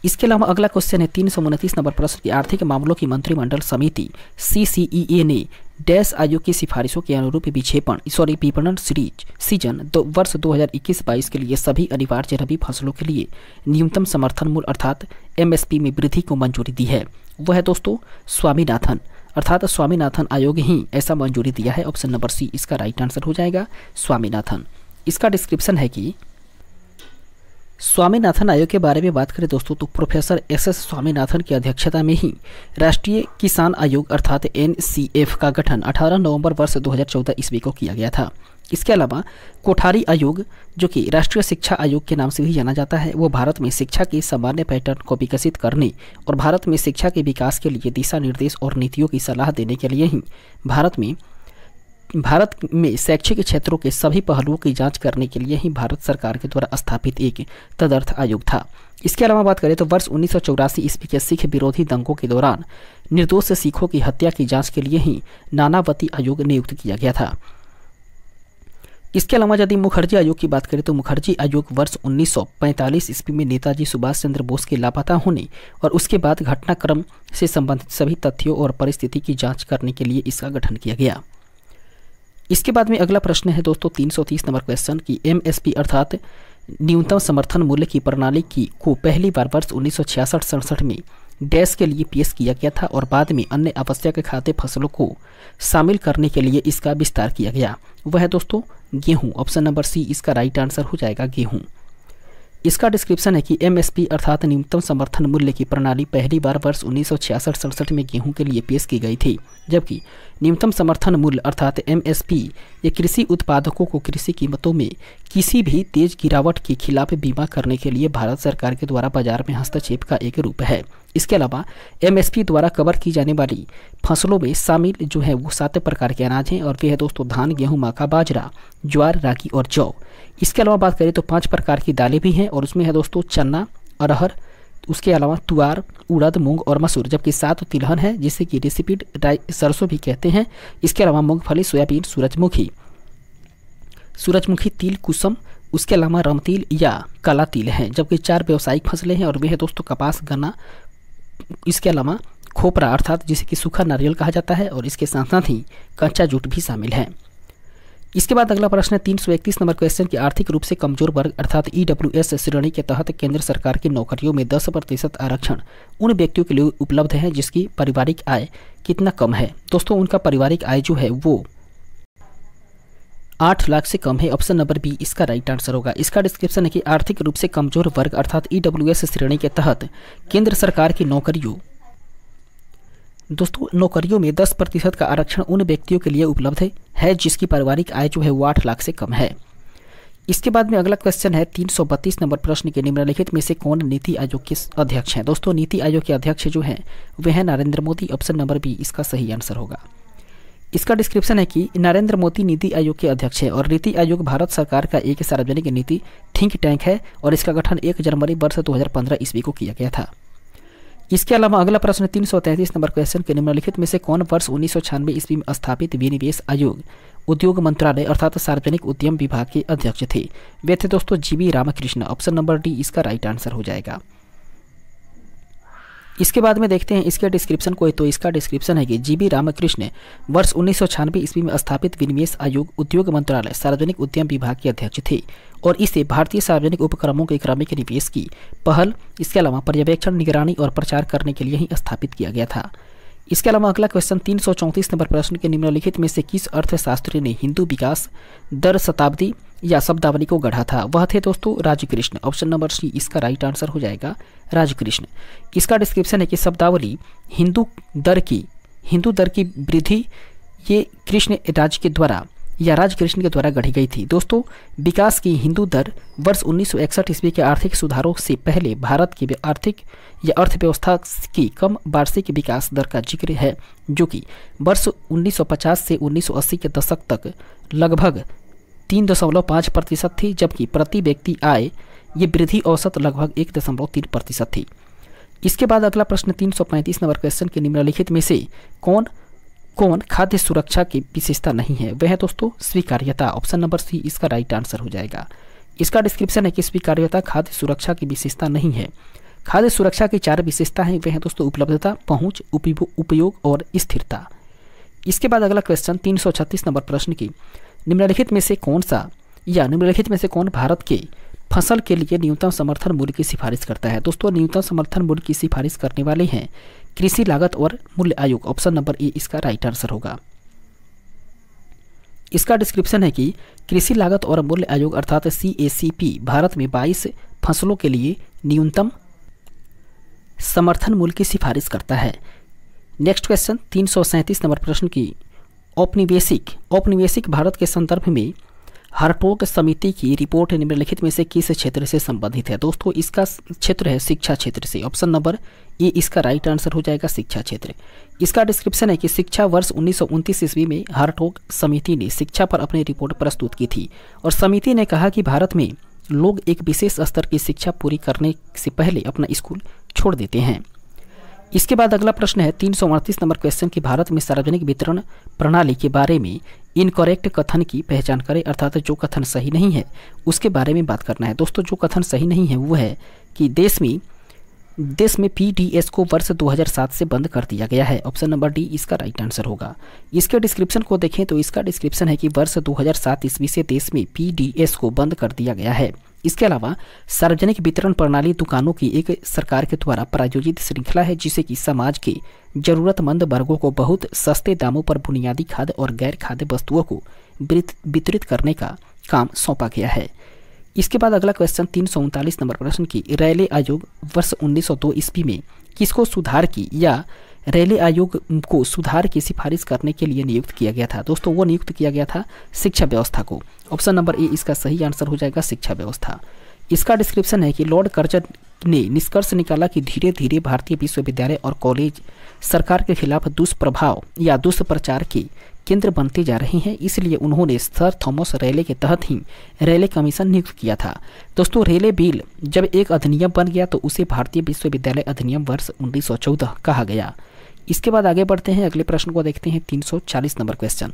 इसके अलावा अगला क्वेश्चन है 329 नंबर प्रश्न की आर्थिक मामलों की मंत्रिमंडल समिति CCEA ने डैश आयोग की सिफारिशों के अनुरूप विपणन सीजन वर्ष 2021-22 के लिए सभी अनिवार्य रबी फसलों के लिए न्यूनतम समर्थन मूल्य अर्थात MSP में वृद्धि को मंजूरी दी है। वह है दोस्तों स्वामीनाथन आयोग ही ऐसा मंजूरी दिया है। ऑप्शन नंबर सी इसका राइट आंसर हो जाएगा, स्वामीनाथन। इसका डिस्क्रिप्शन है कि स्वामीनाथन आयोग के बारे में बात करें दोस्तों तो प्रोफेसर SS स्वामीनाथन की अध्यक्षता में ही राष्ट्रीय किसान आयोग अर्थात NCF का गठन 18 नवंबर वर्ष 2014 ईस्वी को किया गया था। इसके अलावा कोठारी आयोग जो कि राष्ट्रीय शिक्षा आयोग के नाम से भी जाना जाता है, वो भारत में शिक्षा के सामान्य पैटर्न को विकसित करने और भारत में शिक्षा के विकास के लिए दिशा निर्देश और नीतियों की सलाह देने के लिए ही भारत में भारत में शैक्षिक क्षेत्रों के सभी पहलुओं की जांच करने के लिए ही भारत सरकार के द्वारा स्थापित एक तदर्थ आयोग था। इसके अलावा बात करें तो वर्ष 1984 ईस्वी के सिख विरोधी दंगों के दौरान निर्दोष सिखों की हत्या की जांच के लिए ही नानावती आयोग नियुक्त किया गया था। इसके अलावा यदि मुखर्जी आयोग की बात करें तो मुखर्जी आयोग वर्ष 1945 ईस्वी में नेताजी सुभाष चंद्र बोस के लापता होने और उसके बाद घटनाक्रम से संबंधित सभी तथ्यों और परिस्थिति की जांच करने के लिए इसका गठन किया गया। इसके बाद में अगला प्रश्न है दोस्तों 330 नंबर क्वेश्चन की एमएसपी अर्थात न्यूनतम समर्थन मूल्य की प्रणाली को पहली बार वर्ष 1966-67 में डैश के लिए पेश किया गया था और बाद में अन्य आवश्यक खाद्य फसलों को शामिल करने के लिए इसका विस्तार किया गया। वह है दोस्तों गेहूं। ऑप्शन नंबर सी इसका राइट आंसर हो जाएगा गेहूं। इसका डिस्क्रिप्शन है कि एमएसपी अर्थात न्यूनतम समर्थन मूल्य की प्रणाली पहली बार वर्ष 1966-67 में गेहूं के लिए पेश की गई थी, जबकि न्यूनतम समर्थन मूल्य अर्थात एमएसपी ये कृषि उत्पादकों को कृषि कीमतों में किसी भी तेज गिरावट के खिलाफ बीमा करने के लिए भारत सरकार के द्वारा बाजार में हस्तक्षेप का एक रूप है। इसके अलावा एमएसपी द्वारा कवर की जाने वाली फसलों में शामिल जो है वो 7 प्रकार के अनाज हैं और वे है दोस्तों धान, गेहूं, मक्का, बाजरा, ज्वार, रागी और जौ। इसके अलावा बात करें तो 5 प्रकार की दालें भी हैं और उसमें है दोस्तों चना, अरहर, उसके अलावा तुआर, उड़द, मूंग और मसूर, जबकि 7 तिलहन है जिसे कि रेसिपीड सरसों भी कहते हैं। इसके अलावा मूंगफली, सोयाबीन, सूरजमुखी तिल, कुसुम, उसके अलावा रमतिल या काला तिल हैं, जबकि 4 व्यावसायिक फसलें हैं और वे है दोस्तों कपास, गन्ना, इसके अलावा खोपरा अर्थात जिसे कि सूखा नारियल कहा जाता है और इसके साथ साथ ही कच्चा जूट भी शामिल है। इसके बाद अगला प्रश्न है 331 नंबर क्वेश्चन की आर्थिक रूप से कमजोर वर्ग अर्थात ईडब्ल्यूएस श्रेणी के तहत केंद्र सरकार की नौकरियों में 10% आरक्षण उन व्यक्तियों के लिए उपलब्ध है जिसकी पारिवारिक आय कितना कम है। दोस्तों उनका पारिवारिक आय जो है वो 8 लाख से कम है। ऑप्शन नंबर बी इसका राइट आंसर होगा। इसका डिस्क्रिप्शन है कि आर्थिक रूप से कमजोर वर्ग अर्थात ईडब्ल्यूएस श्रेणी के तहत केंद्र सरकार की नौकरियों में 10% का आरक्षण उन व्यक्तियों के लिए उपलब्ध है जिसकी पारिवारिक आय जो है वो 8 लाख से कम है। इसके बाद में अगला क्वेश्चन है 332 नंबर प्रश्न के निम्नलिखित में से कौन नीति आयोग के अध्यक्ष हैं। दोस्तों नीति आयोग के अध्यक्ष जो हैं वे हैं Narendra Modi. Option number B इसका सही आंसर होगा। इसका डिस्क्रिप्शन है कि नरेंद्र मोदी नीति आयोग के अध्यक्ष है और नीति आयोग भारत सरकार का एक सार्वजनिक नीति थिंक टैंक है और इसका गठन 1 जनवरी वर्ष 2015 ईस्वी को किया गया था। इसके अलावा अगला प्रश्न 333 नंबर क्वेश्चन के निम्नलिखित में से कौन वर्ष 1996 ईस्वी में स्थापित विनिवेश आयोग उद्योग मंत्रालय अर्थात सार्वजनिक उद्यम विभाग के अध्यक्ष थे। वे थे दोस्तों जीवी रामकृष्ण। ऑप्शन नंबर डी इसका राइट आंसर हो जाएगा। इसके बाद में देखते हैं इसके डिस्क्रिप्शन को। तो इसका डिस्क्रिप्शन है कि जीवी रामकृष्ण वर्ष 1996 ईस्वी में स्थापित विनिवेश आयोग उद्योग मंत्रालय सार्वजनिक उद्यम विभाग के अध्यक्ष थे और इसे भारतीय सार्वजनिक उपक्रमों के क्रमिक निवेश की पहल, इसके अलावा पर्यवेक्षण, निगरानी और प्रचार करने के लिए ही स्थापित किया गया था। इसके अलावा अगला क्वेश्चन 334 नंबर प्रश्न के निम्नलिखित में से किस अर्थशास्त्री ने हिंदू विकास दर शताब्दी या शब्दावली को गढ़ा था। वह थे दोस्तों राजकृष्ण। ऑप्शन नंबर सी इसका राइट आंसर हो जाएगा राजकृष्ण। इसका डिस्क्रिप्शन है कि शब्दावली हिंदू दर की वृद्धि ये राजकृष्ण के द्वारा गढ़ी गई थी। दोस्तों विकास की हिंदू दर वर्ष 1961 ईस्वी के आर्थिक सुधारों से पहले भारत की आर्थिक या अर्थव्यवस्था की कम वार्षिक विकास दर का जिक्र है, जो कि वर्ष 1950 से 1980 के दशक तक लगभग 3.5% थी, जबकि प्रति व्यक्ति आय ये वृद्धि औसत लगभग 1.3% थी। इसके बाद अगला प्रश्न 335 नंबर क्वेश्चन के निम्नलिखित में से कौन खाद्य सुरक्षा की विशेषता नहीं है। वह है दोस्तों स्वीकार्यता। ऑप्शन नंबर सी इसका राइट आंसर हो जाएगा। इसका डिस्क्रिप्शन है कि स्वीकार्यता खाद्य सुरक्षा की विशेषता नहीं है। खाद्य सुरक्षा की 4 विशेषता हैं। वे हैं दोस्तों उपलब्धता, पहुंच, उपयोग और स्थिरता। इसके बाद अगला क्वेश्चन 336 नंबर प्रश्न की निम्नलिखित में से कौन भारत के फसल के लिए न्यूनतम समर्थन मूल्य की सिफारिश करता है। दोस्तों न्यूनतम समर्थन मूल्य की सिफारिश करने वाले हैं कृषि लागत और मूल्य आयोग। ऑप्शन नंबर ए इसका राइट आंसर होगा। इसका डिस्क्रिप्शन है कि कृषि लागत और मूल्य आयोग अर्थात CACP भारत में 22 फसलों के लिए न्यूनतम समर्थन मूल्य की सिफारिश करता है। नेक्स्ट क्वेश्चन 337 नंबर प्रश्न की औपनिवेशिक भारत के संदर्भ में हारटोग समिति की रिपोर्ट निम्नलिखित में से किस क्षेत्र से संबंधित है? दोस्तों इसका क्षेत्र है शिक्षा क्षेत्र से। ऑप्शन नंबर ए इसका राइट आंसर हो जाएगा, शिक्षा क्षेत्र। इसका डिस्क्रिप्शन है कि शिक्षा वर्ष 1929 ईस्वी में हारटोग समिति ने शिक्षा पर अपनी रिपोर्ट प्रस्तुत की थी और समिति ने कहा कि भारत में लोग एक विशेष स्तर की शिक्षा पूरी करने से पहले अपना स्कूल छोड़ देते हैं। इसके बाद अगला प्रश्न है 338 नंबर क्वेश्चन कि भारत में सार्वजनिक वितरण प्रणाली के बारे में इनकरेक्ट कथन की पहचान करें, अर्थात जो कथन सही नहीं है उसके बारे में बात करना है। दोस्तों जो कथन सही नहीं है वो है कि देश में पीडीएस को वर्ष 2007 से बंद कर दिया गया है। ऑप्शन नंबर डी इसका राइट आंसर होगा। इसके डिस्क्रिप्शन को देखें तो इसका डिस्क्रिप्शन है कि वर्ष 2007 ईस्वी से देश में पीडीएस को बंद कर दिया गया है। इसके अलावा सार्वजनिक वितरण प्रणाली दुकानों की एक सरकार के द्वारा प्रायोजित श्रृंखला है जिसे कि समाज के जरूरतमंद वर्गों को बहुत सस्ते दामों पर बुनियादी खाद्य और गैर खाद्य वस्तुओं को वितरित करने का काम सौंपा गया है। इसके बाद अगला क्वेश्चन 339 नंबर प्रश्न की रेले आयोग वर्ष 1902 ईस्वी में किसको सुधार की या रेले आयोग को सुधार की सिफारिश करने के लिए नियुक्त किया गया था? दोस्तों वो नियुक्त किया गया था शिक्षा व्यवस्था को। ऑप्शन नंबर ए इसका सही आंसर हो जाएगा, शिक्षा व्यवस्था। इसका डिस्क्रिप्शन है कि लॉर्ड कर्जन ने निष्कर्ष निकाला कि धीरे धीरे भारतीय विश्वविद्यालय और कॉलेज सरकार के खिलाफ दुष्प्रभाव या दुष्प्रचार के केंद्र बनते जा रहे हैं, इसलिए उन्होंने सर थॉमस रेले के तहत ही रेले कमीशन नियुक्त किया था। दोस्तों रेले बिल जब एक अधिनियम बन गया तो उसे भारतीय विश्वविद्यालय अधिनियम वर्ष 1914 कहा गया। इसके बाद आगे बढ़ते हैं, अगले प्रश्न को देखते हैं 340 नंबर क्वेश्चन।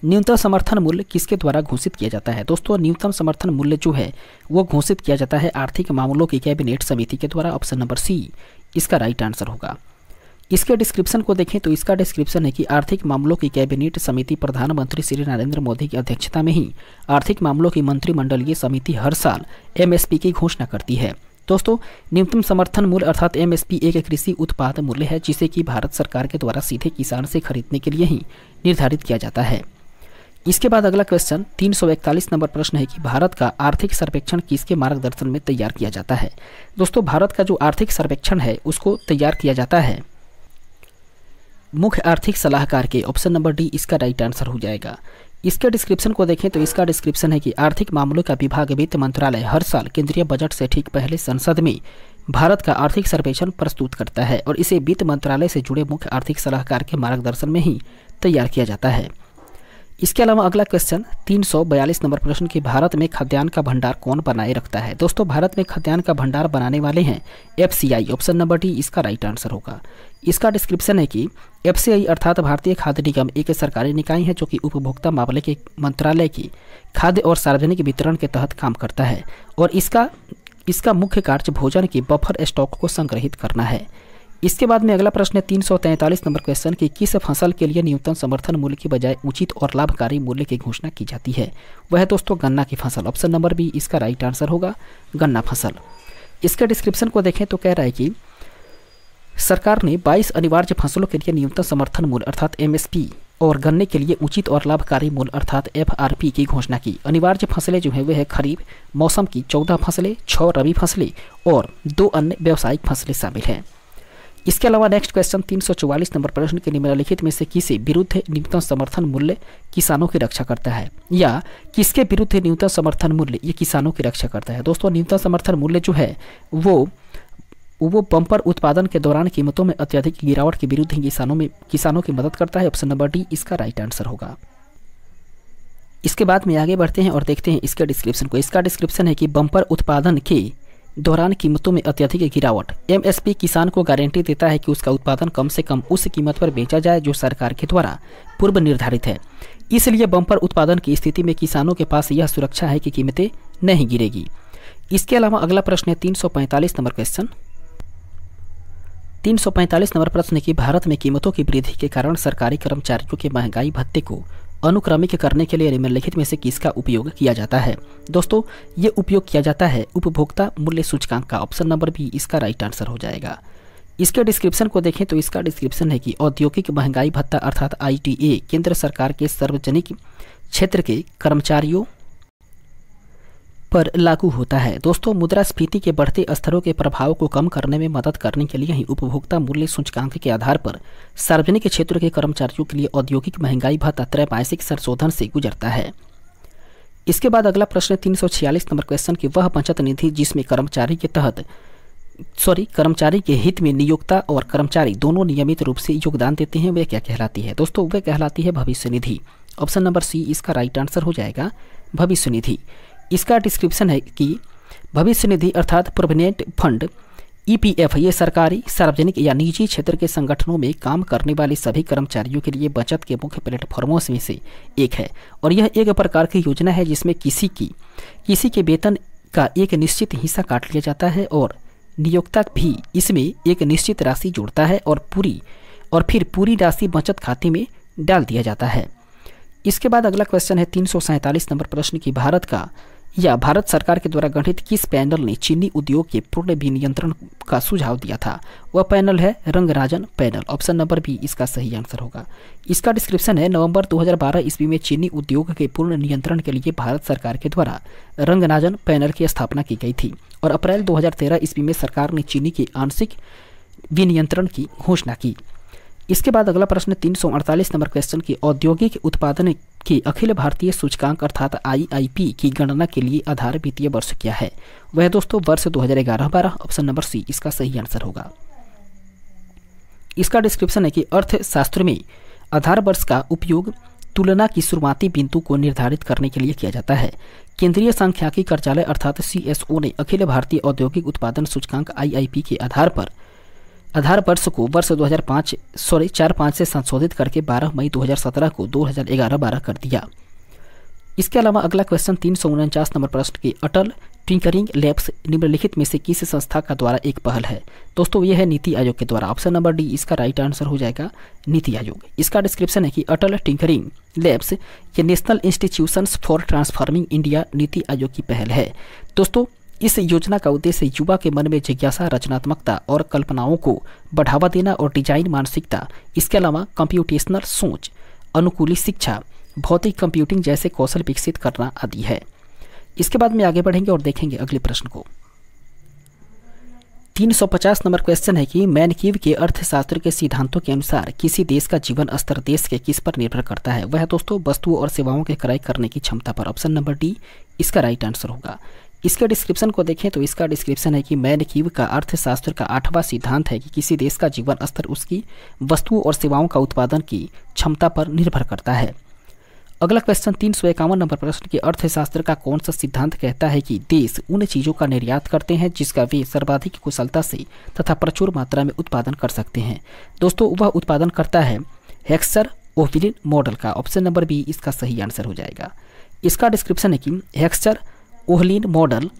न्यूनतम समर्थन मूल्य किसके द्वारा घोषित किया जाता है? दोस्तों न्यूनतम समर्थन मूल्य जो है वो घोषित किया जाता है आर्थिक मामलों की कैबिनेट समिति के द्वारा। ऑप्शन नंबर सी इसका राइट आंसर होगा। इसके डिस्क्रिप्शन को देखें तो इसका डिस्क्रिप्शन है कि आर्थिक मामलों की कैबिनेट समिति प्रधानमंत्री श्री नरेंद्र मोदी की अध्यक्षता में ही आर्थिक मामलों की मंत्रिमंडलीय समिति हर साल एमएसपी की घोषणा करती है। दोस्तों न्यूनतम समर्थन मूल्य अर्थात एमएसपी एक कृषि उत्पाद मूल्य है जिसे कि भारत सरकार के द्वारा सीधे किसान से खरीदने के लिए ही निर्धारित किया जाता है। इसके बाद अगला क्वेश्चन 341 नंबर प्रश्न है कि भारत का आर्थिक सर्वेक्षण किसके मार्गदर्शन में तैयार किया जाता है? दोस्तों भारत का जो आर्थिक सर्वेक्षण है उसको तैयार किया जाता है मुख्य आर्थिक सलाहकार के। ऑप्शन नंबर डी इसका राइट आंसर हो जाएगा। इसके डिस्क्रिप्शन को देखें तो इसका डिस्क्रिप्शन है कि आर्थिक मामलों का विभाग वित्त मंत्रालय हर साल केंद्रीय बजट से ठीक पहले संसद में भारत का आर्थिक सर्वेक्षण प्रस्तुत करता है और इसे वित्त मंत्रालय से जुड़े मुख्य आर्थिक सलाहकार के मार्गदर्शन में ही तैयार किया जाता है। इसके अलावा अगला क्वेश्चन 342 नंबर प्रश्न कि भारत में खाद्यान्न का भंडार कौन बनाए रखता है? दोस्तों भारत में खाद्यान्न का भंडार बनाने वाले हैं एफसीआई। ऑप्शन नंबर डी इसका राइट आंसर होगा। इसका डिस्क्रिप्शन है कि एफसीआई अर्थात भारतीय खाद्य निगम एक सरकारी निकाय है जो कि उपभोक्ता मामले के मंत्रालय की खाद्य और सार्वजनिक वितरण के तहत काम करता है और इसका मुख्य कार्य भोजन की बफर स्टॉक को संग्रहित करना है। इसके बाद में अगला प्रश्न है 343 नंबर क्वेश्चन कि किस फसल के लिए न्यूनतम समर्थन मूल्य की बजाय उचित और लाभकारी मूल्य की घोषणा की जाती है? वह है दोस्तों गन्ना की फसल। ऑप्शन नंबर बी इसका राइट आंसर होगा, गन्ना फसल। इसके डिस्क्रिप्शन को देखें तो कह रहा है कि सरकार ने 22 अनिवार्य फसलों के लिए न्यूनतम समर्थन मूल्य अर्थात एमएसपी और गन्ने के लिए उचित और लाभकारी मूल्य अर्थात एफआरपी की घोषणा की। अनिवार्य फसलें जो है वह है खरीफ मौसम की 14 फसलें, 6 रबी फसलें और 2 अन्य व्यावसायिक फसलें शामिल हैं। इसके अलावा नेक्स्ट क्वेश्चन 344 नंबर प्रश्न के निम्नलिखित में से किसे विरुद्ध न्यूनतम समर्थन मूल्य किसानों की रक्षा करता है या किसके विरुद्ध न्यूनतम समर्थन मूल्य ये किसानों की रक्षा करता है? दोस्तों न्यूनतम समर्थन मूल्य जो है वो बम्पर उत्पादन के दौरान कीमतों में अत्यधिक गिरावट के विरुद्ध ही किसानों की मदद करता है। ऑप्शन नंबर डी इसका राइट आंसर होगा। इसके बाद में आगे बढ़ते हैं और देखते हैं इसके डिस्क्रिप्शन को। इसका डिस्क्रिप्शन है कि बम्पर उत्पादन के दौरान कीमतों में अत्यधिक गिरावट एमएसपी किसान को गारंटी देता है कि उसका उत्पादन कम से कम उस कीमत पर बेचा जाए जो सरकार के द्वारा पूर्व निर्धारित है। इसलिए बम्पर उत्पादन की स्थिति में किसानों के पास यह सुरक्षा है कि कीमतें नहीं गिरेगी। इसके अलावा अगला प्रश्न है 345 नंबर क्वेश्चन। 345 नंबर प्रश्न की भारत में कीमतों की वृद्धि के कारण सरकारी कर्मचारियों के महंगाई भत्ते को अनुक्रमिक करने के लिए निम्नलिखित में से किसका उपयोग किया जाता है? दोस्तों ये उपयोग किया जाता है उपभोक्ता मूल्य सूचकांक का। ऑप्शन नंबर बी इसका राइट आंसर हो जाएगा। इसके डिस्क्रिप्शन को देखें तो इसका डिस्क्रिप्शन है कि औद्योगिक महंगाई भत्ता अर्थात आईटीए केंद्र सरकार के सार्वजनिक क्षेत्र के कर्मचारियों पर लागू होता है। दोस्तों मुद्रास्फीति के बढ़ते स्तरों के प्रभाव को कम करने में मदद करने के लिए ही उपभोक्ता मूल्य सूचकांक के आधार पर सार्वजनिक क्षेत्र के कर्मचारियों के लिए औद्योगिक महंगाई भत्ता त्रैमासिक संशोधन से गुजरता है। इसके बाद अगला प्रश्न है 346 नंबर क्वेश्चन की वह बचत निधि जिसमें कर्मचारी के हित में नियोक्ता और कर्मचारी दोनों नियमित रूप से योगदान देते हैं, वह क्या कहलाती है? दोस्तों वह कहलाती है भविष्य निधि। ऑप्शन नंबर सी इसका राइट आंसर हो जाएगा, भविष्य निधि। इसका डिस्क्रिप्शन है कि भविष्य निधि अर्थात प्रोविडेंट फंड ईपीएफ ये सरकारी, सार्वजनिक या निजी क्षेत्र के संगठनों में काम करने वाले सभी कर्मचारियों के लिए बचत के मुख्य प्लेटफॉर्मों में से एक है और यह एक प्रकार की योजना है जिसमें किसी के वेतन का एक निश्चित हिस्सा काट लिया जाता है और नियोक्ता भी इसमें एक निश्चित राशि जोड़ता है और फिर पूरी राशि बचत खाते में डाल दिया जाता है। इसके बाद अगला क्वेश्चन है 347 नंबर प्रश्न की भारत सरकार के द्वारा गठित किस पैनल ने चीनी उद्योग के पूर्ण विनियंत्रण का सुझाव दिया था? वह पैनल है Rangarajan panel. Option number B इसका सही आंसर होगा। इसका डिस्क्रिप्शन है नवंबर 2012 ईस्वी में चीनी उद्योग के पूर्ण नियंत्रण के लिए भारत सरकार के द्वारा रंगराजन पैनल की स्थापना की गई थी और अप्रैल 2013 ईस्वी में सरकार ने चीनी के आंशिक विनियंत्रण की घोषणा की। इसके बाद अगला प्रश्न 348 नंबर क्वेश्चन की औद्योगिक उत्पादन की अखिल भारतीय सूचकांक अर्थात आईआईपी की गणना के लिए आधार वित्तीय वर्ष क्या है? वह दोस्तों वर्ष 2011-12। ऑप्शन नंबर सी इसका सही आंसर होगा। इसका डिस्क्रिप्शन है कि अर्थशास्त्र में आधार वर्ष का उपयोग तुलना की शुरुआती बिंदु को निर्धारित करने के लिए किया जाता है। केंद्रीय सांख्यिकी कार्यालय अर्थात सीएसओ ने अखिल भारतीय औद्योगिक उत्पादन सूचकांक आईआईपी के आधार वर्ष को वर्ष 4-5 से संशोधित करके 12 मई 2017 को 2011-12 कर दिया। इसके अलावा अगला क्वेश्चन 349 नंबर प्रश्न की अटल टिंकरिंग लैब्स निम्नलिखित में से किस संस्था का द्वारा एक पहल है? दोस्तों यह है नीति आयोग के द्वारा। ऑप्शन नंबर डी इसका राइट आंसर हो जाएगा, नीति आयोग। इसका डिस्क्रिप्शन है कि अटल टिंकरिंग लैब्स ये national institutions for transforming India NITI Aayog की पहल है। दोस्तों इस योजना का उद्देश्य युवा के मन में जिज्ञासा, रचनात्मकता और कल्पनाओं को बढ़ावा देना और डिजाइन मानसिकता, इसके अलावा कंप्यूटेशनल सोच, अनुकूली शिक्षा, भौतिक कंप्यूटिंग जैसे कौशल विकसित करना आदि है। इसके बाद में आगे बढ़ेंगे और देखेंगे अगले प्रश्न को। 350 नंबर क्वेश्चन है कि मैनकीव के अर्थशास्त्र के सिद्धांतों के अनुसार किसी देश का जीवन स्तर देश के किस पर निर्भर करता है? वह दोस्तों वस्तुओं और सेवाओं के क्रय करने की क्षमता पर। ऑप्शन नंबर डी इसका राइट आंसर होगा। इसके डिस्क्रिप्शन को देखें तो इसका डिस्क्रिप्शन है कि मैनकीव का अर्थशास्त्र का 8वां सिद्धांत है कि किसी देश का जीवन स्तर उसकी वस्तुओं और सेवाओं का उत्पादन की क्षमता पर निर्भर करता है। अगला क्वेश्चन 351 नंबर प्रश्न के अर्थशास्त्र का कौन सा सिद्धांत कहता है कि देश उन चीज़ों का निर्यात करते हैं जिसका वे सर्वाधिक कुशलता से तथा प्रचुर मात्रा में उत्पादन कर सकते हैं? दोस्तों वह उत्पादन करता है हेक्सर-ओह्लीन मॉडल का। ऑप्शन नंबर बी इसका सही आंसर हो जाएगा। इसका डिस्क्रिप्शन है कि हेक्सर-ओह्लीन मॉडल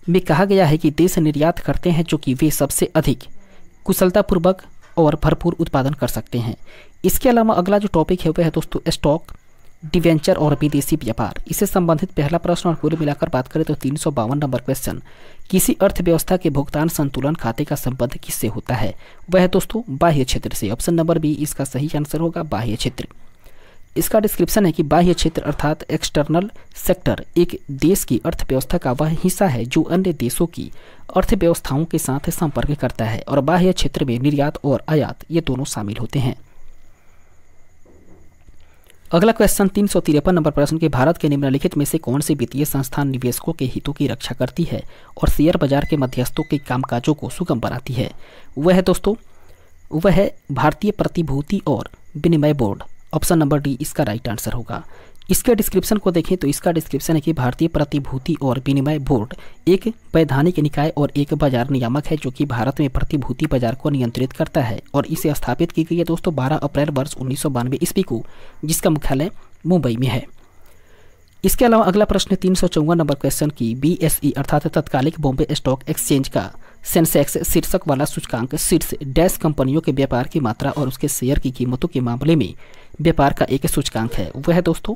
में कहा गया है कि देश निर्यात करते हैं जो कि वे सबसे अधिक कुशलतापूर्वक और भरपूर उत्पादन कर सकते हैं। इसके अलावा अगला जो टॉपिक है वह है दोस्तों स्टॉक डिवेंचर और विदेशी व्यापार। इससे संबंधित पहला प्रश्न और कुल मिलाकर बात करें तो 352 नंबर क्वेश्चन किसी अर्थव्यवस्था के भुगतान संतुलन खाते का संबंध किससे होता है? वह है दोस्तों बाह्य क्षेत्र से। ऑप्शन नंबर बी इसका सही आंसर होगा, बाह्य क्षेत्र। इसका डिस्क्रिप्शन है कि बाह्य क्षेत्र अर्थात एक्सटर्नल सेक्टर एक देश की अर्थव्यवस्था का वह हिस्सा है जो अन्य देशों की अर्थव्यवस्थाओं के साथ संपर्क करता है और बाह्य क्षेत्र में निर्यात और आयात ये दोनों शामिल होते हैं। अगला क्वेश्चन 353 नंबर प्रश्न के भारत के निम्नलिखित में से कौन सी वित्तीय संस्थान निवेशकों के हितों की रक्षा करती है और शेयर बाजार के मध्यस्थों के कामकाजों को सुगम बनाती है? वह है दोस्तों वह है भारतीय प्रतिभूति और विनिमय बोर्ड। ऑप्शन नंबर डी इसका राइट आंसर होगा। इसके डिस्क्रिप्शन को देखें तो इसका डिस्क्रिप्शन है कि भारतीय प्रतिभूति और विनिमय बोर्ड एक वैधानिक निकाय और एक बाजार नियामक है जो कि भारत में प्रतिभूति बाजार को नियंत्रित करता है और इसे स्थापित की गई है दोस्तों 12 अप्रैल वर्ष 1992 ईस्वी को, जिसका मुख्यालय मुंबई में है। इसके अलावा अगला प्रश्न 354 नंबर क्वेश्चन की BSE अर्थात तत्कालिक बॉम्बे स्टॉक एक्सचेंज का सेंसेक्स शीर्षक वाला सूचकांक शीर्ष डैश कंपनियों के व्यापार की मात्रा और उसके शेयर की कीमतों के मामले में व्यापार का एक सूचकांक है। वह है दोस्तों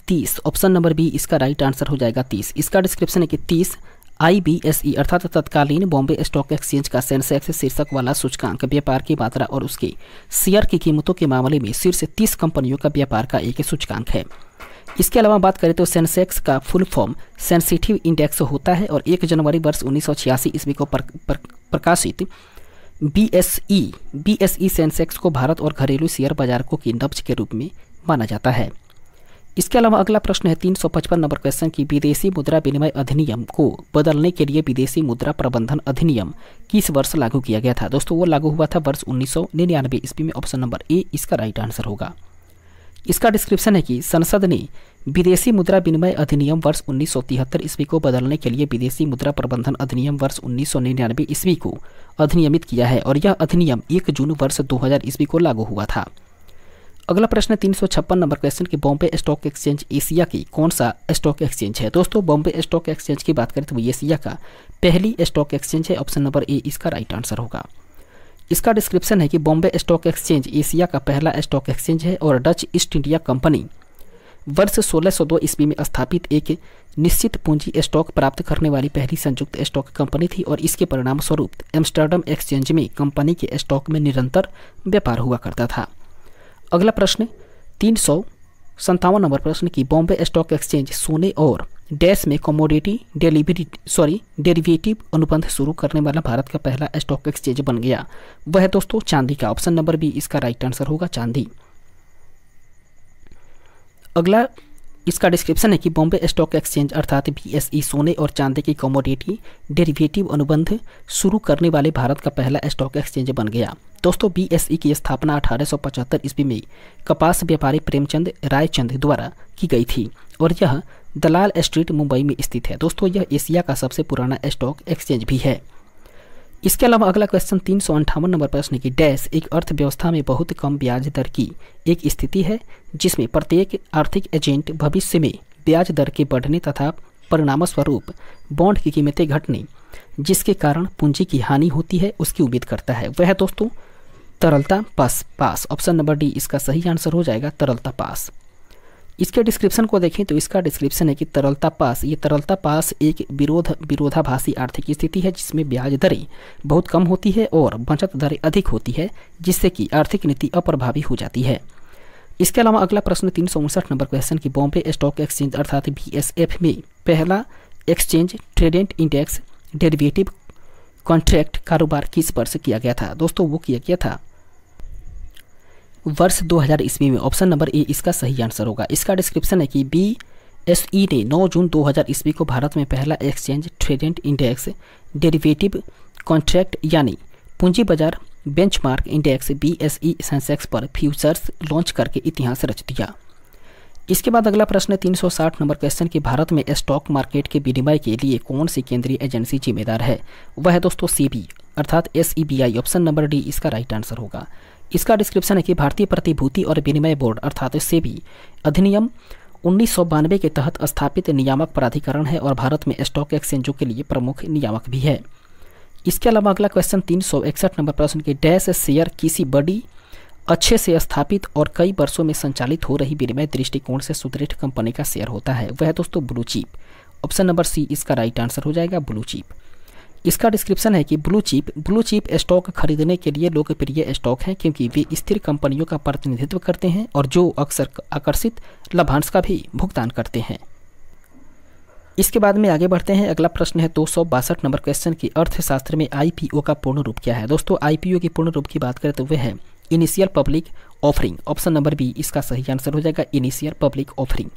30। ऑप्शन नंबर बी इसका राइट आंसर हो जाएगा 30। इसका डिस्क्रिप्शन है कि 30 IBSE अर्थात तत्कालीन बॉम्बे स्टॉक एक्सचेंज का सेंसेक्स शीर्षक वाला सूचकांक व्यापार की मात्रा और उसके शेयर की कीमतों के मामले में शीर्ष 30 कंपनियों का व्यापार का एक सूचकांक है। इसके अलावा बात करें तो सेंसेक्स का फुल फॉर्म सेंसिटिव इंडेक्स होता है और 1 जनवरी वर्ष 1986 ईस्वी को प्रकाशित BSE सेंसेक्स को भारत और घरेलू शेयर बाजारों की नब्ज के रूप में माना जाता है। इसके अलावा अगला प्रश्न है 355 नंबर क्वेश्चन की विदेशी मुद्रा विनिमय अधिनियम को बदलने के लिए विदेशी मुद्रा प्रबंधन अधिनियम किस वर्ष लागू किया गया था। दोस्तों वो लागू हुआ था वर्ष 1999 ईस्वी में। ऑप्शन नंबर ए इसका राइट आंसर होगा। इसका डिस्क्रिप्शन है कि संसद ने विदेशी मुद्रा विनिमय अधिनियम वर्ष 1973 ईस्वी को बदलने के लिए विदेशी मुद्रा प्रबंधन अधिनियम वर्ष 1999 ईस्वी को अधिनियमित किया है और यह अधिनियम 1 जून वर्ष 2000 ईस्वी को लागू हुआ था। अगला प्रश्न 356 नंबर क्वेश्चन की बॉम्बे स्टॉक एक्सचेंज एशिया की कौन सा स्टॉक एक्सचेंज है। दोस्तों बॉम्बे स्टॉक एक्सचेंज की बात करें तो एशिया का पहली स्टॉक एक्सचेंज है। ऑप्शन नंबर ए इसका राइट आंसर होगा। इसका डिस्क्रिप्शन है कि बॉम्बे स्टॉक एक्सचेंज एशिया का पहला स्टॉक एक्सचेंज है और डच ईस्ट इंडिया कंपनी वर्ष 1602 ईस्वी में स्थापित एक निश्चित पूंजी स्टॉक प्राप्त करने वाली पहली संयुक्त स्टॉक कंपनी थी और इसके परिणाम स्वरूप एम्स्टर्डम एक्सचेंज में कंपनी के स्टॉक में निरंतर व्यापार हुआ करता था। अगला प्रश्न 357 नंबर प्रश्न की बॉम्बे स्टॉक एक्सचेंज सोने और डैश में कमोडिटी डेरिवेटिव अनुबंध शुरू करने वाला भारत का पहला स्टॉक एक्सचेंज बन गया। वह है दोस्तों चांदी का। ऑप्शन नंबर बी इसका राइट आंसर होगा, चांदी। अगला इसका डिस्क्रिप्शन है कि बॉम्बे स्टॉक एक्सचेंज अर्थात BSE सोने और चांदी की कमोडिटी डेरिवेटिव अनुबंध शुरू करने वाले भारत का पहला स्टॉक एक्सचेंज बन गया। दोस्तों BSE की स्थापना 1875 ईस्वी में कपास व्यापारी प्रेमचंद रायचंद द्वारा की गई थी और यह दलाल स्ट्रीट मुंबई में स्थित है। दोस्तों यह एशिया का सबसे पुराना स्टॉक एक्सचेंज भी है। इसके अलावा अगला क्वेश्चन 358 नंबर प्रश्न की डैश एक अर्थव्यवस्था में बहुत कम ब्याज दर की एक स्थिति है जिसमें प्रत्येक आर्थिक एजेंट भविष्य में ब्याज दर के बढ़ने तथा परिणामस्वरूप बॉन्ड की कीमतें घटने जिसके कारण पूंजी की हानि होती है उसकी उम्मीद करता है। वह है दोस्तों तरलता पास। ऑप्शन नंबर डी इसका सही आंसर हो जाएगा, तरलता पास। इसके डिस्क्रिप्शन को देखें तो इसका डिस्क्रिप्शन है कि तरलता पास एक विरोधाभासी आर्थिक स्थिति है जिसमें ब्याज दरें बहुत कम होती है और बचत दरें अधिक होती है जिससे कि आर्थिक नीति अप्रभावी हो जाती है। इसके अलावा अगला प्रश्न 359 नंबर क्वेश्चन की बॉम्बे स्टॉक एक्सचेंज अर्थात BSF में पहला exchange traded index derivative contract कारोबार किस वर्ष किया गया था। दोस्तों वो किया गया था वर्ष 2000 ईस्वी में। ऑप्शन नंबर ए इसका सही आंसर होगा। इसका डिस्क्रिप्शन है कि BSE ने 9 जून 2000 ईस्वी को भारत में पहला exchange traded index derivative contract यानी पूंजी बाजार बेंचमार्क इंडेक्स BSE सेंसेक्स पर फ्यूचर्स लॉन्च करके इतिहास रच दिया। इसके बाद अगला प्रश्न 360 नंबर क्वेश्चन की भारत में स्टॉक मार्केट के विनिमय के लिए कौन सी केंद्रीय एजेंसी जिम्मेदार है। वह है दोस्तों SEBI अर्थात SEBI। ऑप्शन नंबर डी इसका राइट आंसर होगा। इसका डिस्क्रिप्शन है कि भारतीय प्रतिभूति और विनिमय बोर्ड अर्थात SEBI अधिनियम 1992 के तहत स्थापित नियामक प्राधिकरण है और भारत में स्टॉक एक्सचेंजों के लिए प्रमुख नियामक भी है। इसके अलावा अगला क्वेश्चन 361 नंबर प्रश्न के डैश शेयर किसी बड़ी अच्छे से स्थापित और कई वर्षों में संचालित हो रही विनिमय दृष्टिकोण से सुदृढ़ कंपनी का शेयर होता है। वह दोस्तों blue chip. Option number C इसका राइट आंसर हो जाएगा, ब्लू चिप। इसका डिस्क्रिप्शन है कि ब्लू चिप स्टॉक खरीदने के लिए लोकप्रिय स्टॉक हैं क्योंकि वे स्थिर कंपनियों का प्रतिनिधित्व करते हैं और जो अक्सर आकर्षित लाभांश का भी भुगतान करते हैं। इसके बाद में आगे बढ़ते हैं। अगला प्रश्न है 262 नंबर क्वेश्चन की अर्थशास्त्र में IPO का पूर्ण रूप क्या है। दोस्तों IPO की पूर्ण रूप की बात करें तो वह है initial public offering. Option number B इसका सही आंसर हो जाएगा, इनिशियल पब्लिक ऑफरिंग।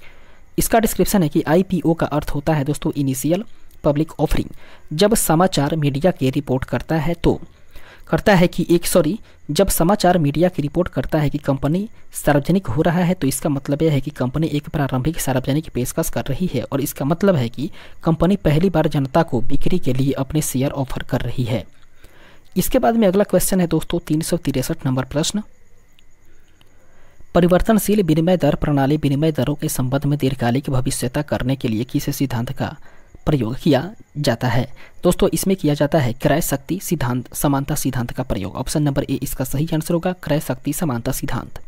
इसका डिस्क्रिप्शन है कि IPO का अर्थ होता है दोस्तों इनिशियल पब्लिक ऑफरिंग जब समाचार मीडिया की रिपोर्ट करता है कि कंपनी सार्वजनिक हो रहा है तो इसका मतलब यह है कि कंपनी एक प्रारंभिक सार्वजनिक पेशकश कर रही है और इसका मतलब है कि कंपनी पहली बार जनता को बिक्री के लिए अपने शेयर ऑफर कर रही है। इसके बाद में अगला क्वेश्चन है दोस्तों 363 नंबर प्रश्न, परिवर्तनशील विनिमय दर प्रणाली विनिमय दरों के संबंध में दीर्घकालिक भविष्यता करने के लिए किस सिद्धांत का प्रयोग किया जाता है। दोस्तों इसमें किया जाता है क्रय शक्ति सिद्धांत समानता सिद्धांत का प्रयोग। ऑप्शन नंबर ए इसका सही आंसर होगा, क्रय शक्ति समानता सिद्धांत।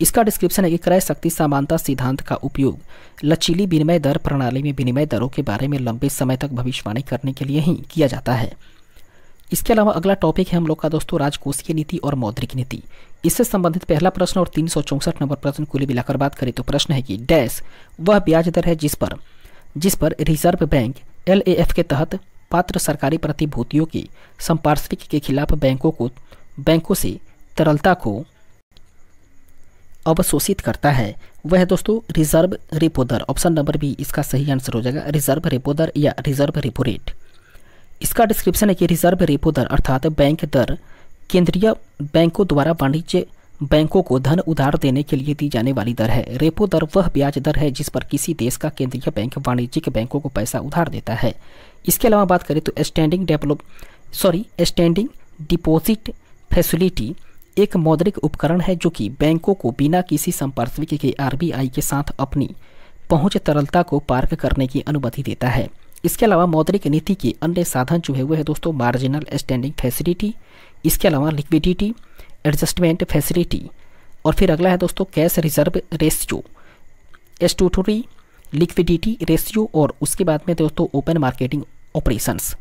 इसका डिस्क्रिप्शन है कि क्रय शक्ति समानता सिद्धांत का उपयोग लचीली विनिमय दर प्रणाली में विनिमय दरों के बारे में लंबे समय तक भविष्यवाणी करने के लिए ही किया जाता है। इसके अलावा अगला टॉपिक है हम लोग का दोस्तों राजकोषीय नीति और मौद्रिक नीति। इससे संबंधित पहला प्रश्न और 364 नंबर प्रश्न कुल मिलाकर बात करें तो प्रश्न है कि डैश वह ब्याज दर है जिस पर रिजर्व बैंक LAF के तहत पात्र सरकारी प्रतिभूतियों के संपार्श्विक के खिलाफ बैंकों से तरलता को अवशोषित करता है वह है दोस्तों रिजर्व रेपो दर। ऑप्शन नंबर बी इसका सही आंसर हो जाएगा, रिजर्व रेपो दर या रिजर्व रेपो रेट। इसका डिस्क्रिप्शन है कि रिजर्व रेपो दर अर्थात बैंक दर केंद्रीय बैंकों द्वारा वाणिज्य बैंकों को धन उधार देने के लिए दी जाने वाली दर है। रेपो दर वह ब्याज दर है जिस पर किसी देश का केंद्रीय बैंक वाणिज्यिक बैंकों को पैसा उधार देता है। इसके अलावा बात करें तो स्टैंडिंग डिपॉजिट फैसिलिटी एक मौद्रिक उपकरण है जो कि बैंकों को बिना किसी संपार्श्विक के आरबीआई के साथ अपनी पहुंच तरलता को पार्क करने की अनुमति देता है। इसके अलावा मौद्रिक नीति के अन्य साधन जो है वह है दोस्तों मार्जिनल स्टैंडिंग फैसिलिटी, इसके अलावा लिक्विडिटी एडजस्टमेंट फैसिलिटी, और फिर अगला है दोस्तों cash reserve ratio, statutory liquidity ratio, और उसके बाद में दोस्तों ओपन मार्केटिंग ऑपरेशंस।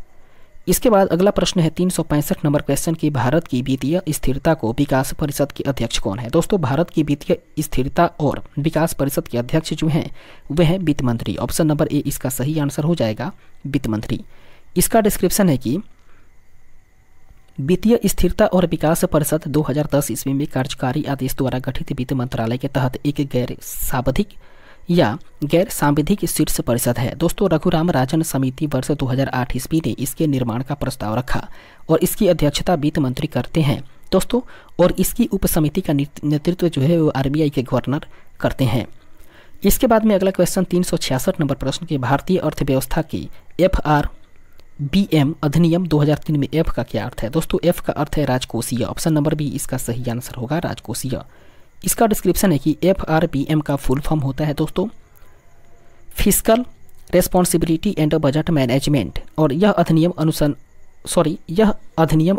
इसके बाद अगला प्रश्न है 365 नंबर क्वेश्चन की भारत की वित्तीय स्थिरता को विकास परिषद के अध्यक्ष कौन है। दोस्तों भारत की वित्तीय स्थिरता और विकास परिषद के अध्यक्ष जो हैं वह है वित्त मंत्री। ऑप्शन नंबर ए इसका सही आंसर हो जाएगा, वित्त मंत्री। इसका डिस्क्रिप्शन है कि वित्तीय स्थिरता और विकास परिषद 2010 ईस्वी में कार्यकारी आदेश द्वारा गठित वित्त मंत्रालय के तहत एक गैर सांविधिक शीर्ष परिषद है। दोस्तों रघुराम राजन समिति वर्ष 2008 ईस्वी ने इसके निर्माण का प्रस्ताव रखा और इसकी अध्यक्षता वित्त मंत्री करते हैं दोस्तों, और इसकी उप समिति का नेतृत्व जो है वो आरबीआई के गवर्नर करते हैं। इसके बाद में अगला क्वेश्चन 366 नंबर प्रश्न के भारतीय अर्थव्यवस्था की FRBM अधिनियम 2003 में एफ का क्या अर्थ है। दोस्तों एफ का अर्थ है राजकोषीय। ऑप्शन नंबर बी इसका सही आंसर होगा, राजकोषीय। इसका डिस्क्रिप्शन है कि FRBM का फुल फॉर्म होता है दोस्तों fiscal responsibility and budget management, और यह अधिनियम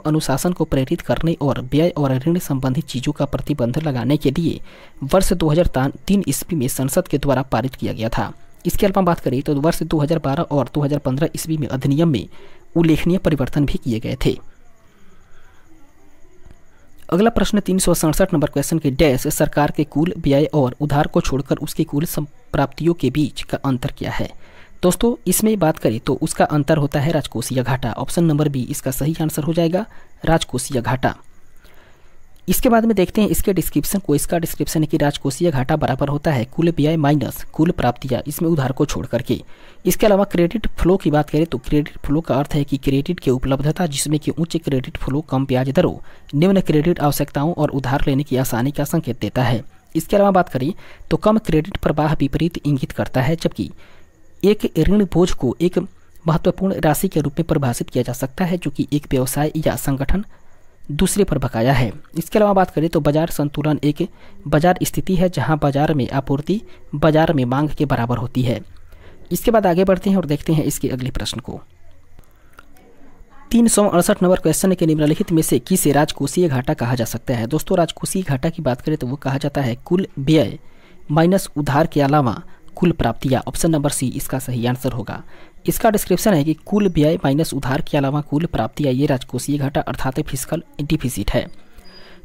अनुशासन को प्रेरित करने और व्यय और ऋण संबंधी चीज़ों का प्रतिबंध लगाने के लिए वर्ष 2003 ईस्वी में संसद के द्वारा पारित किया गया था। इसके अलावा बात करें तो वर्ष 2012 और 2015 ईस्वी में अधिनियम में उल्लेखनीय परिवर्तन भी किए गए थे। अगला प्रश्न 367 नंबर क्वेश्चन के डैश सरकार के कुल व्यय और उधार को छोड़कर उसकी कुल संप्राप्तियों के बीच का अंतर क्या है। दोस्तों इसमें बात करें तो उसका अंतर होता है राजकोषीय घाटा। ऑप्शन नंबर बी इसका सही आंसर हो जाएगा, राजकोषीय घाटा। इसके बाद में देखते हैं इसके डिस्क्रिप्शन को। इसका डिस्क्रिप्शन है कि राजकोषीय घाटा बराबर होता है कुल व्यय माइनस कुल प्राप्तियां, इसमें उधार को छोड़ करके। इसके अलावा क्रेडिट फ्लो की बात करें तो क्रेडिट फ्लो का अर्थ है कि क्रेडिट की उपलब्धता, जिसमें कि उच्च क्रेडिट फ्लो कम ब्याज दरों, निम्न क्रेडिट आवश्यकताओं और उधार लेने की आसानी का संकेत देता है। इसके अलावा बात करें तो कम क्रेडिट प्रवाह विपरीत इंगित करता है, जबकि एक ऋण बोझ को एक महत्वपूर्ण राशि के रूप में परिभाषित किया जा सकता है जो कि एक व्यवसाय या संगठन दूसरे पर बकाया है। इसके अलावा बात करें तो बाजार संतुलन एक बाजार स्थिति है जहां बाजार में आपूर्ति बाजार में मांग के बराबर होती है। इसके बाद आगे बढ़ते हैं और देखते हैं इसके अगले प्रश्न को। 368 नंबर क्वेश्चन के निम्नलिखित में से किसे राजकोषीय घाटा कहा जा सकता है। दोस्तों राजकोषीय घाटा की बात करें तो वो कहा जाता है कुल व्यय माइनस उधार के अलावा कुल प्राप्तियां। ऑप्शन नंबर सी इसका सही आंसर होगा। इसका डिस्क्रिप्शन है कि कुल व्यय माइनस उधार के अलावा कुल प्राप्तियां ये राजकोषीय घाटा अर्थात फिस्कल डिफिसिट है।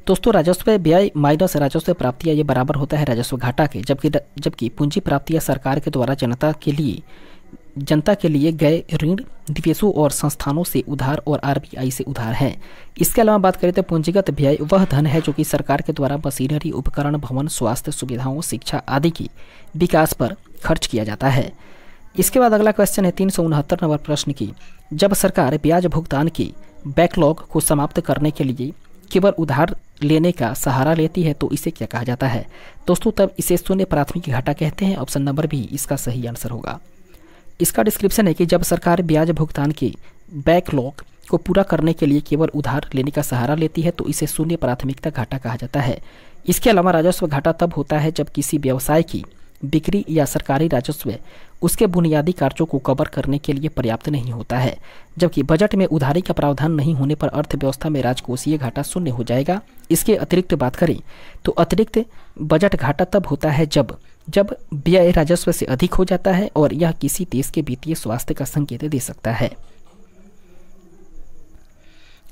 दोस्तों राजस्व व्यय माइनस राजस्व प्राप्तियां ये बराबर होता है राजस्व घाटा के, जबकि पूंजी प्राप्तियां सरकार के द्वारा जनता के लिए गए ऋण निवेशों और संस्थानों से उधार और आरबीआई से उधार है। इसके अलावा बात करें तो पूंजीगत व्यय वह धन है जो कि सरकार के द्वारा मशीनरी, उपकरण, भवन, स्वास्थ्य सुविधाओं, शिक्षा आदि की विकास पर खर्च किया जाता है। इसके बाद अगला क्वेश्चन है 369 नंबर प्रश्न की। जब सरकार ब्याज भुगतान के बैकलॉग को समाप्त करने के लिए केवल उधार लेने का सहारा लेती है तो इसे क्या कहा जाता है। दोस्तों तब इसे शून्य प्राथमिक घाटा कहते हैं। ऑप्शन नंबर बी इसका सही आंसर होगा। इसका डिस्क्रिप्शन है कि जब सरकार ब्याज भुगतान के बैकलॉग को पूरा करने के लिए केवल उधार लेने का सहारा लेती है तो इसे शून्य प्राथमिकता घाटा कहा जाता है। इसके अलावा राजस्व घाटा तब होता है जब किसी व्यवसाय की बिक्री या सरकारी राजस्व उसके बुनियादी कार्यों को कवर करने के लिए पर्याप्त नहीं होता है, जबकि बजट में उधारी का प्रावधान नहीं होने पर अर्थव्यवस्था में राजकोषीय घाटा शून्य हो जाएगा। इसके अतिरिक्त बात करें तो अतिरिक्त बजट घाटा तब होता है जब व्यय राजस्व से अधिक हो जाता है और यह किसी देश के वित्तीय स्वास्थ्य का संकेत दे सकता है।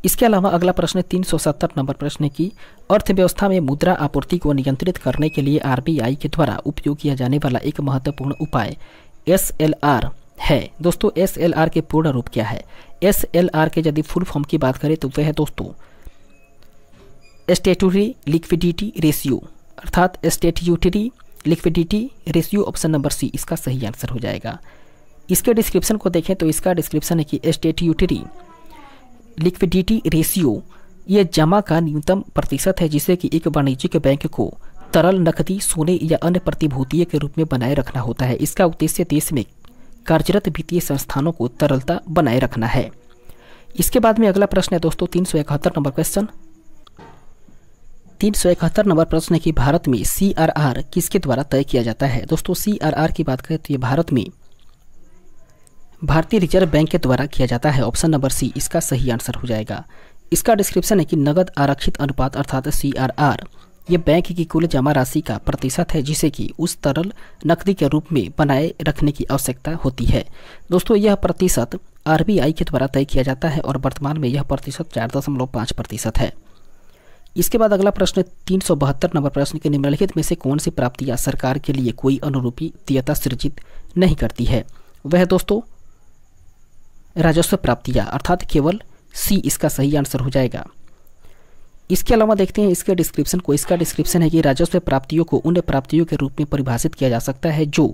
इसके अलावा अगला प्रश्न 370 नंबर प्रश्न की अर्थव्यवस्था में मुद्रा आपूर्ति को नियंत्रित करने के लिए आरबीआई के द्वारा उपयोग किया जाने वाला एक महत्वपूर्ण उपाय SLR है। दोस्तों SLR के पूर्ण रूप क्या है। SLR के यदि फुल फॉर्म की बात करें तो वह है दोस्तों स्टैट्यूटरी लिक्विडिटी रेशियो, अर्थात statutory liquidity ratio, option number C इसका सही आंसर हो जाएगा। इसके डिस्क्रिप्शन को देखें तो इसका डिस्क्रिप्शन है कि स्टैट्यूटरी लिक्विडिटी रेशियो ये जमा का न्यूनतम प्रतिशत है जिसे कि एक वाणिज्यिक बैंक को तरल नकदी, सोने या अन्य प्रतिभूतियों के रूप में बनाए रखना होता है। इसका उद्देश्य देश में कार्यरत वित्तीय संस्थानों को तरलता बनाए रखना है। इसके बाद में अगला प्रश्न है दोस्तों 371 नंबर क्वेश्चन। 371 नंबर प्रश्न है कि भारत में CRR किसके द्वारा तय किया जाता है। दोस्तों CRR की बात करें तो ये भारत में भारतीय रिजर्व बैंक के द्वारा किया जाता है। ऑप्शन नंबर सी इसका सही आंसर हो जाएगा। इसका डिस्क्रिप्शन है कि नगद आरक्षित अनुपात अर्थात CRR ये बैंक की कुल जमा राशि का प्रतिशत है जिसे कि उस तरल नकदी के रूप में बनाए रखने की आवश्यकता होती है। दोस्तों यह प्रतिशत RBI के द्वारा तय किया जाता है और वर्तमान में यह प्रतिशत 4.5% है। इसके बाद अगला प्रश्न 372 नंबर प्रश्न के निम्नलिखित में से कौन सी प्राप्तियां सरकार के लिए कोई अनुरूपीयता सृजित नहीं करती है। वह दोस्तों राजस्व प्राप्तियां अर्थात केवल सी इसका सही आंसर हो जाएगा। इसके अलावा देखते हैं इसके डिस्क्रिप्शन को। इसका डिस्क्रिप्शन है कि राजस्व प्राप्तियों को उन प्राप्तियों के रूप में परिभाषित किया जा सकता है जो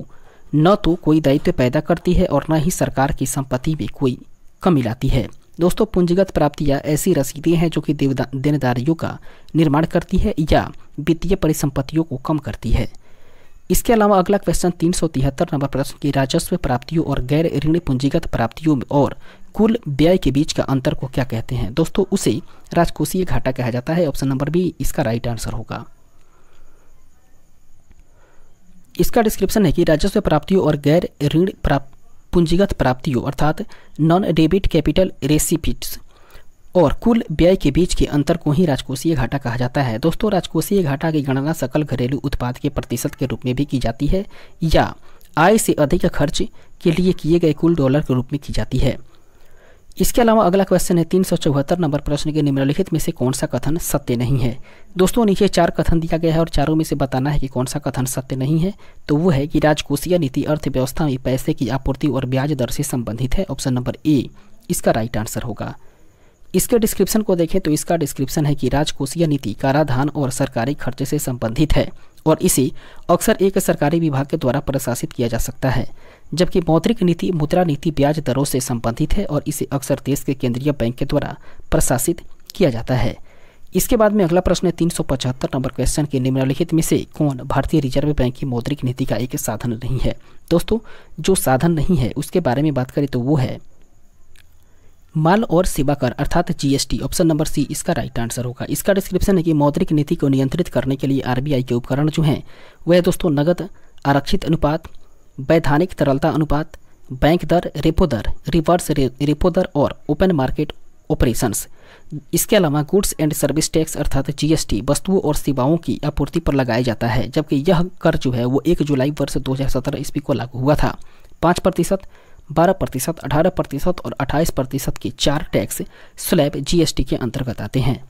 न तो कोई दायित्व पैदा करती है और न ही सरकार की संपत्ति में कोई कमी लाती है। दोस्तों पूंजीगत प्राप्तियां ऐसी रसीदें हैं जो कि देनदारियों का निर्माण करती है या वित्तीय परिसंपत्तियों को कम करती है। इसके अलावा अगला क्वेश्चन 373 नंबर प्रश्न की राजस्व प्राप्तियों और गैर ऋण पूंजीगत प्राप्तियों और कुल व्यय के बीच का अंतर को क्या कहते हैं। दोस्तों उसे राजकोषीय घाटा कहा जाता है। ऑप्शन नंबर बी इसका राइट आंसर होगा। इसका डिस्क्रिप्शन है कि राजस्व प्राप्तियों और गैर ऋण पूंजीगत प्राप्तियों अर्थात नॉन डेबिट कैपिटल रेसिपिट्स और कुल व्यय के बीच के अंतर को ही राजकोषीय घाटा कहा जाता है। दोस्तों राजकोषीय घाटा की गणना सकल घरेलू उत्पाद के प्रतिशत के रूप में भी की जाती है या आय से अधिक खर्च के लिए किए गए कुल डॉलर के रूप में की जाती है। इसके अलावा अगला क्वेश्चन है 374 नंबर प्रश्न के निम्नलिखित में से कौन सा कथन सत्य नहीं है। दोस्तों नीचे 4 कथन दिया गया है और चारों में से बताना है कि कौन सा कथन सत्य नहीं है। तो वो है कि राजकोषीय नीति अर्थव्यवस्था में पैसे की आपूर्ति और ब्याज दर से संबंधित है। ऑप्शन नंबर ए इसका राइट आंसर होगा। इसके डिस्क्रिप्शन को देखें तो इसका डिस्क्रिप्शन है कि राजकोषीय नीति कराधान और सरकारी खर्चे से संबंधित है और इसे अक्सर एक सरकारी विभाग के द्वारा प्रशासित किया जा सकता है, जबकि मौद्रिक नीति मुद्रा नीति ब्याज दरों से संबंधित है और इसे अक्सर देश के केंद्रीय बैंक के द्वारा प्रशासित किया जाता है। इसके बाद में अगला प्रश्न है 375 नंबर क्वेश्चन के निम्नलिखित में से कौन भारतीय रिजर्व बैंक की मौद्रिक नीति का एक साधन नहीं है। दोस्तों जो साधन नहीं है उसके बारे में बात करें तो वो है माल और सेवा कर अर्थात GST। ऑप्शन नंबर सी इसका राइट आंसर होगा। इसका डिस्क्रिप्शन है कि मौद्रिक नीति को नियंत्रित करने के लिए RBI के उपकरण जो हैं वह दोस्तों नगद आरक्षित अनुपात, वैधानिक तरलता अनुपात, बैंक दर, रेपो दर, रिवर्स रेपो दर और ओपन मार्केट ऑपरेशंस। इसके अलावा गुड्स एंड सर्विस टैक्स अर्थात GST वस्तुओं और सेवाओं की आपूर्ति पर लगाया जाता है, जबकि यह कर जो है वो 1 जुलाई वर्ष 2017 ईस्वी को लागू हुआ था। 5%, 12%, 18% और 28% के 4 टैक्स स्लैब GST के अंतर्गत आते हैं।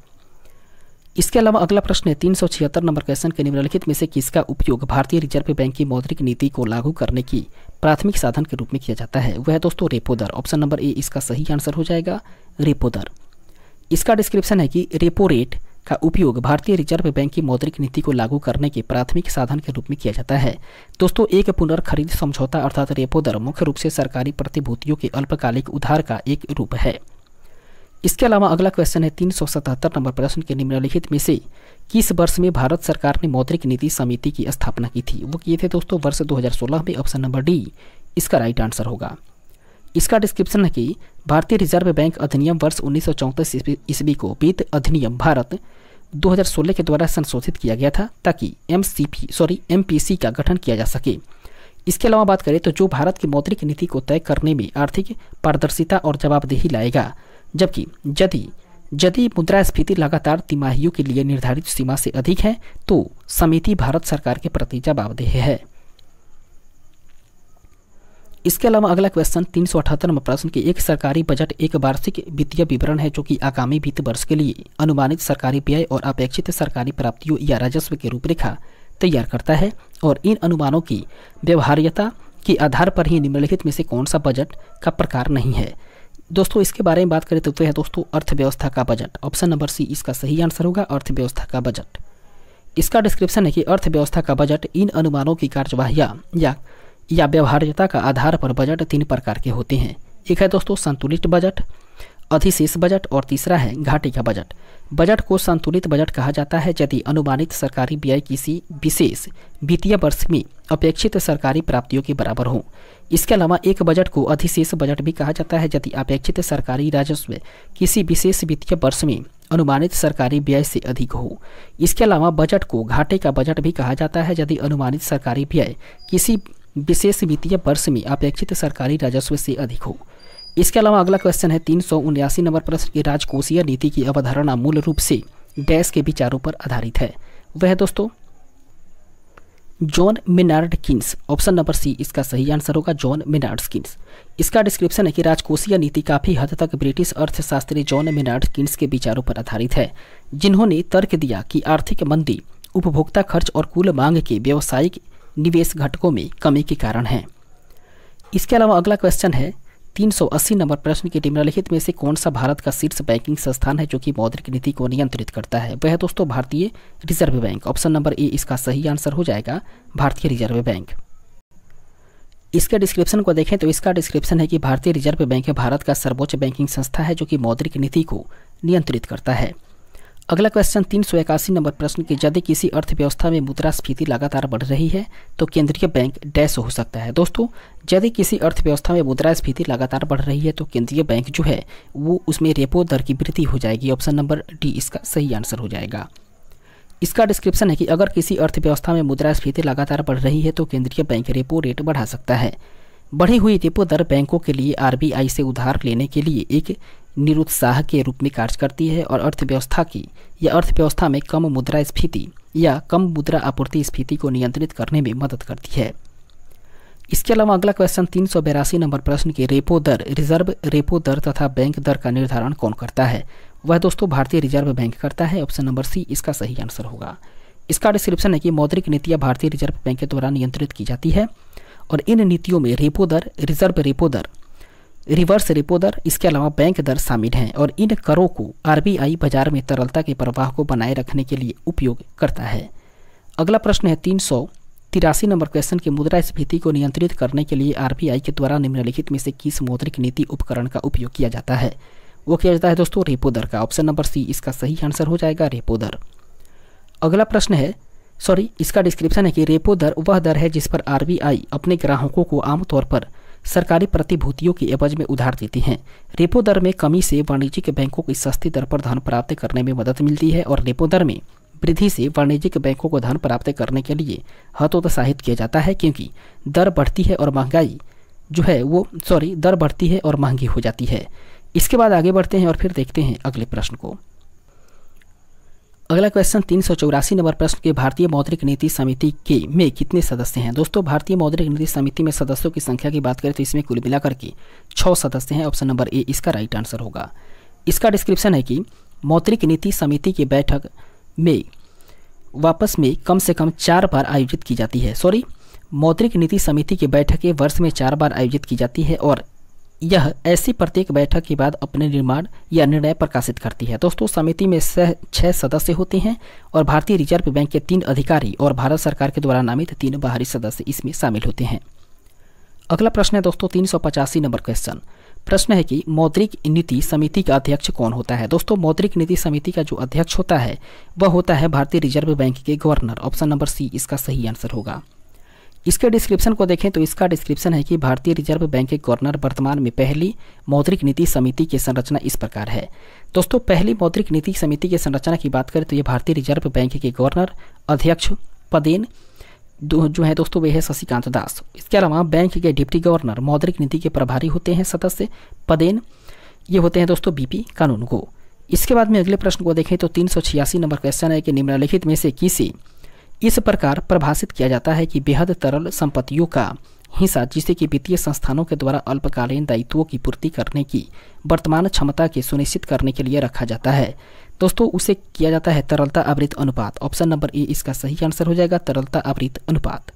इसके अलावा अगला प्रश्न है 376 नंबर क्वेश्चन के निम्नलिखित में से किसका उपयोग भारतीय रिजर्व बैंक की मौद्रिक नीति को लागू करने की प्राथमिक साधन के रूप में किया जाता है। वह दोस्तों रेपो दर। ऑप्शन नंबर ए इसका सही आंसर हो जाएगा, रेपो दर। इसका डिस्क्रिप्शन है कि रेपो रेट का उपयोग भारतीय रिजर्व बैंक की मौद्रिक नीति को लागू करने के प्राथमिक साधन के रूप में किया जाता है। दोस्तों एक पुनर्खरीद समझौता अर्थात रेपो दर मुख्य रूप से सरकारी प्रतिभूतियों के अल्पकालिक उधार का एक रूप है। इसके अलावा अगला क्वेश्चन है 377 नंबर प्रश्न के निम्नलिखित में से किस वर्ष में भारत सरकार ने मौद्रिक नीति समिति की स्थापना की थी। वो किए थे दोस्तों वर्ष 2016 में। ऑप्शन नंबर डी इसका राइट आंसर होगा। इसका डिस्क्रिप्शन है कि भारतीय रिजर्व बैंक अधिनियम वर्ष 1934 ईस्वी को वित्त अधिनियम भारत 2016 के द्वारा संशोधित किया गया था ताकि MPC का गठन किया जा सके। इसके अलावा बात करें तो जो भारत की मौद्रिक नीति को तय करने में आर्थिक पारदर्शिता और जवाबदेही लाएगा, जबकि यदि मुद्रास्फीति लगातार तिमाहियों के लिए निर्धारित सीमा से अधिक है तो समिति भारत सरकार के प्रति जवाबदेह है। इसके अलावा अगला क्वेश्चन 378 नंबर प्रश्न के एक सरकारी बजट एक वार्षिक वित्तीय विवरण है जो कि आगामी वित्त वर्ष के लिए अनुमानित सरकारी व्यय और अपेक्षित सरकारी प्राप्तियों या राजस्व की रूपरेखा तैयार करता है और इन अनुमानों की व्यवहार्यता के आधार पर ही निम्नलिखित में से कौन सा बजट का प्रकार नहीं है। दोस्तों इसके बारे में बात करें तो वह है दोस्तों अर्थव्यवस्था का बजट। ऑप्शन नंबर सी इसका सही आंसर होगा, अर्थव्यवस्था का बजट। इसका डिस्क्रिप्शन है कि अर्थव्यवस्था का बजट इन अनुमानों की कार्यवाहियाँ या व्यवहार्यता का आधार पर बजट 3 प्रकार के होते हैं। एक है दोस्तों संतुलित बजट, अधिशेष बजट और तीसरा है घाटे का बजट। बजट को संतुलित बजट कहा जाता है यदि अनुमानित सरकारी व्यय किसी विशेष वित्तीय वर्ष में अपेक्षित सरकारी प्राप्तियों के बराबर हो। इसके अलावा एक बजट को अधिशेष बजट भी कहा जाता है यदि अपेक्षित सरकारी राजस्व किसी विशेष वित्तीय वर्ष में अनुमानित सरकारी व्यय से अधिक हो। इसके अलावा बजट को घाटे का बजट भी कहा जाता है यदि अनुमानित सरकारी व्यय किसी विशेष वित्तीय वर्ष में अपेक्षित सरकारी राजस्व से अधिक हो। इसके अलावा अगला क्वेश्चन है 379 नंबर प्रश्न की राजकोषीय नीति की अवधारणा मूल रूप से डैश के विचारों पर आधारित है। वह है दोस्तों John Maynard Keynes. Option number C इसका सही आंसर होगा, जॉन मेनार्ड कीन्स। इसका डिस्क्रिप्शन है कि राजकोषीय नीति काफी हद तक ब्रिटिश अर्थशास्त्री जॉन मेनार्ड कीन्स के विचारों पर आधारित है, जिन्होंने तर्क दिया कि आर्थिक मंदी उपभोक्ता खर्च और कुल मांग के व्यावसायिक निवेश घटकों में कमी के कारण है। इसके अलावा अगला क्वेश्चन है 380 नंबर प्रश्न की निम्नलिखित में से कौन सा भारत का शीर्ष बैंकिंग संस्थान है जो कि मौद्रिक नीति को नियंत्रित करता है। वह है दोस्तों भारतीय reserve bank. Option number A इसका सही आंसर हो जाएगा, भारतीय रिजर्व बैंक। इसके डिस्क्रिप्शन को देखें तो इसका डिस्क्रिप्शन है कि भारतीय रिजर्व बैंक भारत का सर्वोच्च बैंकिंग संस्था है जो कि मौद्रिक नीति को नियंत्रित करता है। अगला क्वेश्चन 381 नंबर प्रश्न की यदि किसी अर्थव्यवस्था में मुद्रास्फीति लगातार बढ़ रही है तो केंद्रीय बैंक डैश हो सकता है। दोस्तों यदि किसी अर्थव्यवस्था में मुद्रास्फीति लगातार बढ़ रही है तो केंद्रीय बैंक जो है वो उसमें रेपो दर की वृद्धि हो जाएगी। ऑप्शन नंबर डी इसका सही आंसर हो जाएगा। इसका डिस्क्रिप्शन है कि अगर किसी अर्थव्यवस्था में मुद्रास्फीति लगातार बढ़ रही है तो केंद्रीय बैंक रेपो रेट बढ़ा सकता है। बढ़ी हुई रेपो दर बैंकों के लिए आरबीआई से उधार लेने के लिए एक निरुत्साह के रूप में कार्य करती है और अर्थव्यवस्था में कम मुद्रास्फीति या कम मुद्रा आपूर्ति स्फीति को नियंत्रित करने में मदद करती है। इसके अलावा अगला क्वेश्चन 382 नंबर प्रश्न की रेपो दर, रिजर्व रेपो दर तथा बैंक दर का निर्धारण कौन करता है। वह दोस्तों भारतीय रिजर्व बैंक करता है। ऑप्शन नंबर सी इसका सही आंसर होगा। इसका डिस्क्रिप्शन है कि मौद्रिक नीतियाँ भारतीय रिजर्व बैंक के द्वारा नियंत्रित की जाती है और इन नीतियों में रेपो दर, रिजर्व रेपो दर, रिवर्स रेपो दर, इसके अलावा बैंक दर शामिल हैं और इन करों को आरबीआई बाजार में तरलता के प्रवाह को बनाए रखने के लिए उपयोग करता है। अगला प्रश्न है 383 नंबर क्वेश्चन की मुद्रास्फीति को नियंत्रित करने के लिए आरबीआई के द्वारा निम्नलिखित में से किस मौद्रिक नीति उपकरण का उपयोग किया जाता है। वो किया जाता है दोस्तों रेपो दर का। ऑप्शन नंबर सी इसका सही आंसर हो जाएगा, रेपो दर। अगला प्रश्न है इसका डिस्क्रिप्शन है कि रेपो दर वह दर है जिस पर आरबीआई अपने ग्राहकों को आमतौर पर सरकारी प्रतिभूतियों की एवज में उधार देती हैं। रेपो दर में कमी से वाणिज्यिक बैंकों की सस्ती दर पर धन प्राप्त करने में मदद मिलती है और रेपो दर में वृद्धि से वाणिज्यिक बैंकों को धन प्राप्त करने के लिए हतोत्साहित किया जाता है क्योंकि दर बढ़ती है और महंगी हो जाती है। इसके बाद आगे बढ़ते हैं और फिर देखते हैं अगले प्रश्न को। अगला क्वेश्चन 384 नंबर प्रश्न के भारतीय मौद्रिक नीति समिति में कितने सदस्य हैं। दोस्तों भारतीय मौद्रिक नीति समिति में सदस्यों की संख्या की बात करें तो इसमें कुल मिलाकर के 6 सदस्य हैं। ऑप्शन नंबर ए इसका राइट आंसर होगा। इसका डिस्क्रिप्शन है कि मौद्रिक नीति समिति की बैठक में वापस में कम से कम 4 बार आयोजित की जाती है। मौद्रिक नीति समिति की बैठकें वर्ष में 4 बार आयोजित की जाती है और यह ऐसी प्रत्येक बैठक के बाद अपने निर्माण या निर्णय प्रकाशित करती है। दोस्तों समिति में 6 सदस्य होते हैं और भारतीय रिजर्व बैंक के 3 अधिकारी और भारत सरकार के द्वारा नामित 3 बाहरी सदस्य इसमें शामिल होते हैं। अगला प्रश्न है दोस्तों 385 नंबर क्वेश्चन। प्रश्न है कि मौद्रिक नीति समिति का अध्यक्ष कौन होता है। दोस्तों मौद्रिक नीति समिति का जो अध्यक्ष होता है वह होता है भारतीय रिजर्व बैंक के गवर्नर। ऑप्शन नंबर सी इसका सही आंसर होगा। इसके डिस्क्रिप्शन को देखें तो इसका डिस्क्रिप्शन है कि भारतीय रिजर्व बैंक के गवर्नर वर्तमान में पहली मौद्रिक नीति समिति की संरचना इस प्रकार है। दोस्तों पहली मौद्रिक नीति समिति की संरचना की बात करें तो ये भारतीय रिजर्व बैंक के गवर्नर अध्यक्ष पदेन जो है दोस्तों वे है शशिकांत दास। इसके अलावा बैंक के डिप्टी गवर्नर मौद्रिक नीति के प्रभारी होते हैं सदस्य पदेन, ये होते हैं दोस्तों बीपी कानूनगो। इसके बाद में अगले प्रश्न को देखें तो 386 नंबर क्वेश्चन है कि निम्नलिखित में से किसे इस प्रकार परिभाषित किया जाता है कि बेहद तरल संपत्तियों का हिस्सा जिसे कि वित्तीय संस्थानों के द्वारा अल्पकालीन दायित्वों की पूर्ति करने की वर्तमान क्षमता के सुनिश्चित करने के लिए रखा जाता है। दोस्तों उसे किया जाता है तरलता आवृत्त अनुपात। ऑप्शन नंबर ए इसका सही आंसर हो जाएगा, तरलता आवृत्त अनुपात।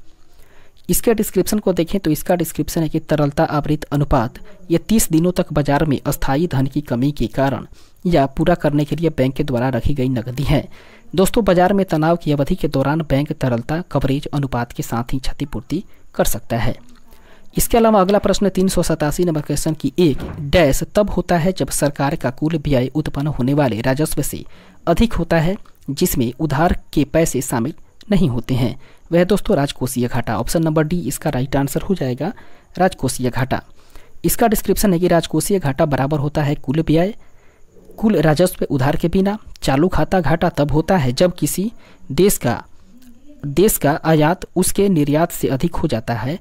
इसके डिस्क्रिप्शन को देखें तो इसका डिस्क्रिप्शन है कि तरलता आवृत्त अनुपात ये 30 दिनों तक बाजार में अस्थायी धन की कमी के कारण या पूरा करने के लिए बैंक के द्वारा रखी गई नकदी है। दोस्तों बाजार में तनाव की अवधि के दौरान बैंक तरलता कवरेज अनुपात के साथ ही क्षतिपूर्ति कर सकता है। इसके अलावा अगला प्रश्न 387 नंबर क्वेश्चन की एक डैश तब होता है जब सरकार का कुल व्यय उत्पन्न होने वाले राजस्व से अधिक होता है जिसमें उधार के पैसे शामिल नहीं होते हैं। वह दोस्तों राजकोषीय घाटा। ऑप्शन नंबर डी इसका राइट आंसर हो जाएगा, राजकोषीय घाटा। इसका डिस्क्रिप्शन है कि राजकोषीय घाटा बराबर होता है कुल व्यय कुल राजस्व उधार के बिना। चालू खाता घाटा तब होता है जब किसी देश का आयात उसके निर्यात से अधिक हो जाता है।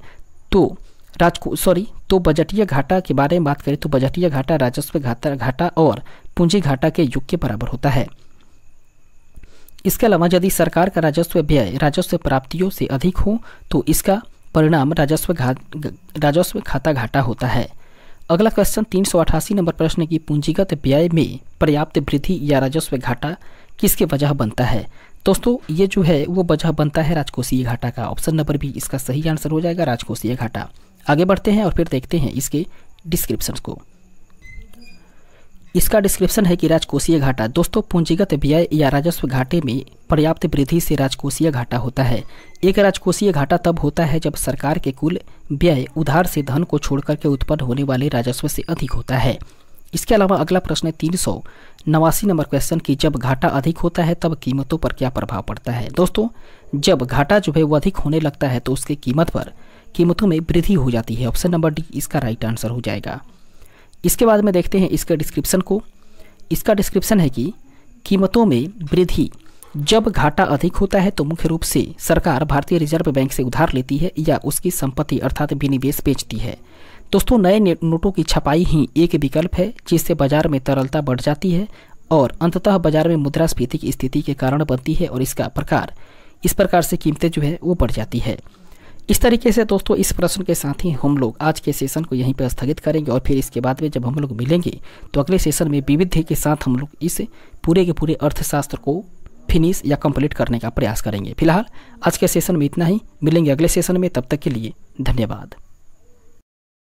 तो बजटीय घाटा के बारे में बात करें तो बजटीय घाटा राजस्व घाटा और पूंजी घाटा के योग के बराबर होता है। इसके अलावा यदि सरकार का राजस्व व्यय राजस्व प्राप्तियों से अधिक हो तो इसका परिणाम राजस्व खाता घाटा होता है। अगला क्वेश्चन 388 नंबर प्रश्न की पूंजीगत व्यय में पर्याप्त वृद्धि या राजस्व घाटा किसके वजह बनता है। दोस्तों ये जो है वो वजह बनता है राजकोषीय घाटा का। ऑप्शन नंबर बी इसका सही आंसर हो जाएगा, राजकोषीय घाटा। आगे बढ़ते हैं और फिर देखते हैं इसके डिस्क्रिप्शन को। इसका डिस्क्रिप्शन है कि राजकोषीय घाटा। दोस्तों पूंजीगत व्यय या राजस्व घाटे में पर्याप्त वृद्धि से राजकोषीय घाटा होता है। एक राजकोषीय घाटा तब होता है जब सरकार के कुल व्यय उधार से धन को छोड़कर के उत्पन्न होने वाले राजस्व से अधिक होता है। इसके अलावा अगला प्रश्न 389 नंबर क्वेश्चन की जब घाटा अधिक होता है तब कीमतों पर क्या प्रभाव पड़ता है। दोस्तों जब घाटा जो है वो अधिक होने लगता है तो उसके कीमतों में वृद्धि हो जाती है। ऑप्शन नंबर डी इसका राइट आंसर हो जाएगा। इसके बाद में देखते हैं इसके डिस्क्रिप्शन को। इसका डिस्क्रिप्शन है कि कीमतों में वृद्धि जब घाटा अधिक होता है तो मुख्य रूप से सरकार भारतीय रिजर्व बैंक से उधार लेती है या उसकी संपत्ति अर्थात विनिवेश बेचती है। दोस्तों नए नोटों की छपाई ही एक विकल्प है जिससे बाजार में तरलता बढ़ जाती है और अंततः बाजार में मुद्रास्फीति की स्थिति के कारण बनती है और इस प्रकार से कीमतें जो है वो बढ़ जाती है। इस तरीके से दोस्तों इस प्रश्न के साथ ही हम लोग आज के सेशन को यहीं पर स्थगित करेंगे और फिर इसके बाद में जब हम लोग मिलेंगे तो अगले सेशन में विविध के साथ हम लोग इस पूरे के पूरे अर्थशास्त्र को फिनिश या कंप्लीट करने का प्रयास करेंगे। फिलहाल आज के सेशन में इतना ही, मिलेंगे अगले सेशन में, तब तक के लिए धन्यवाद।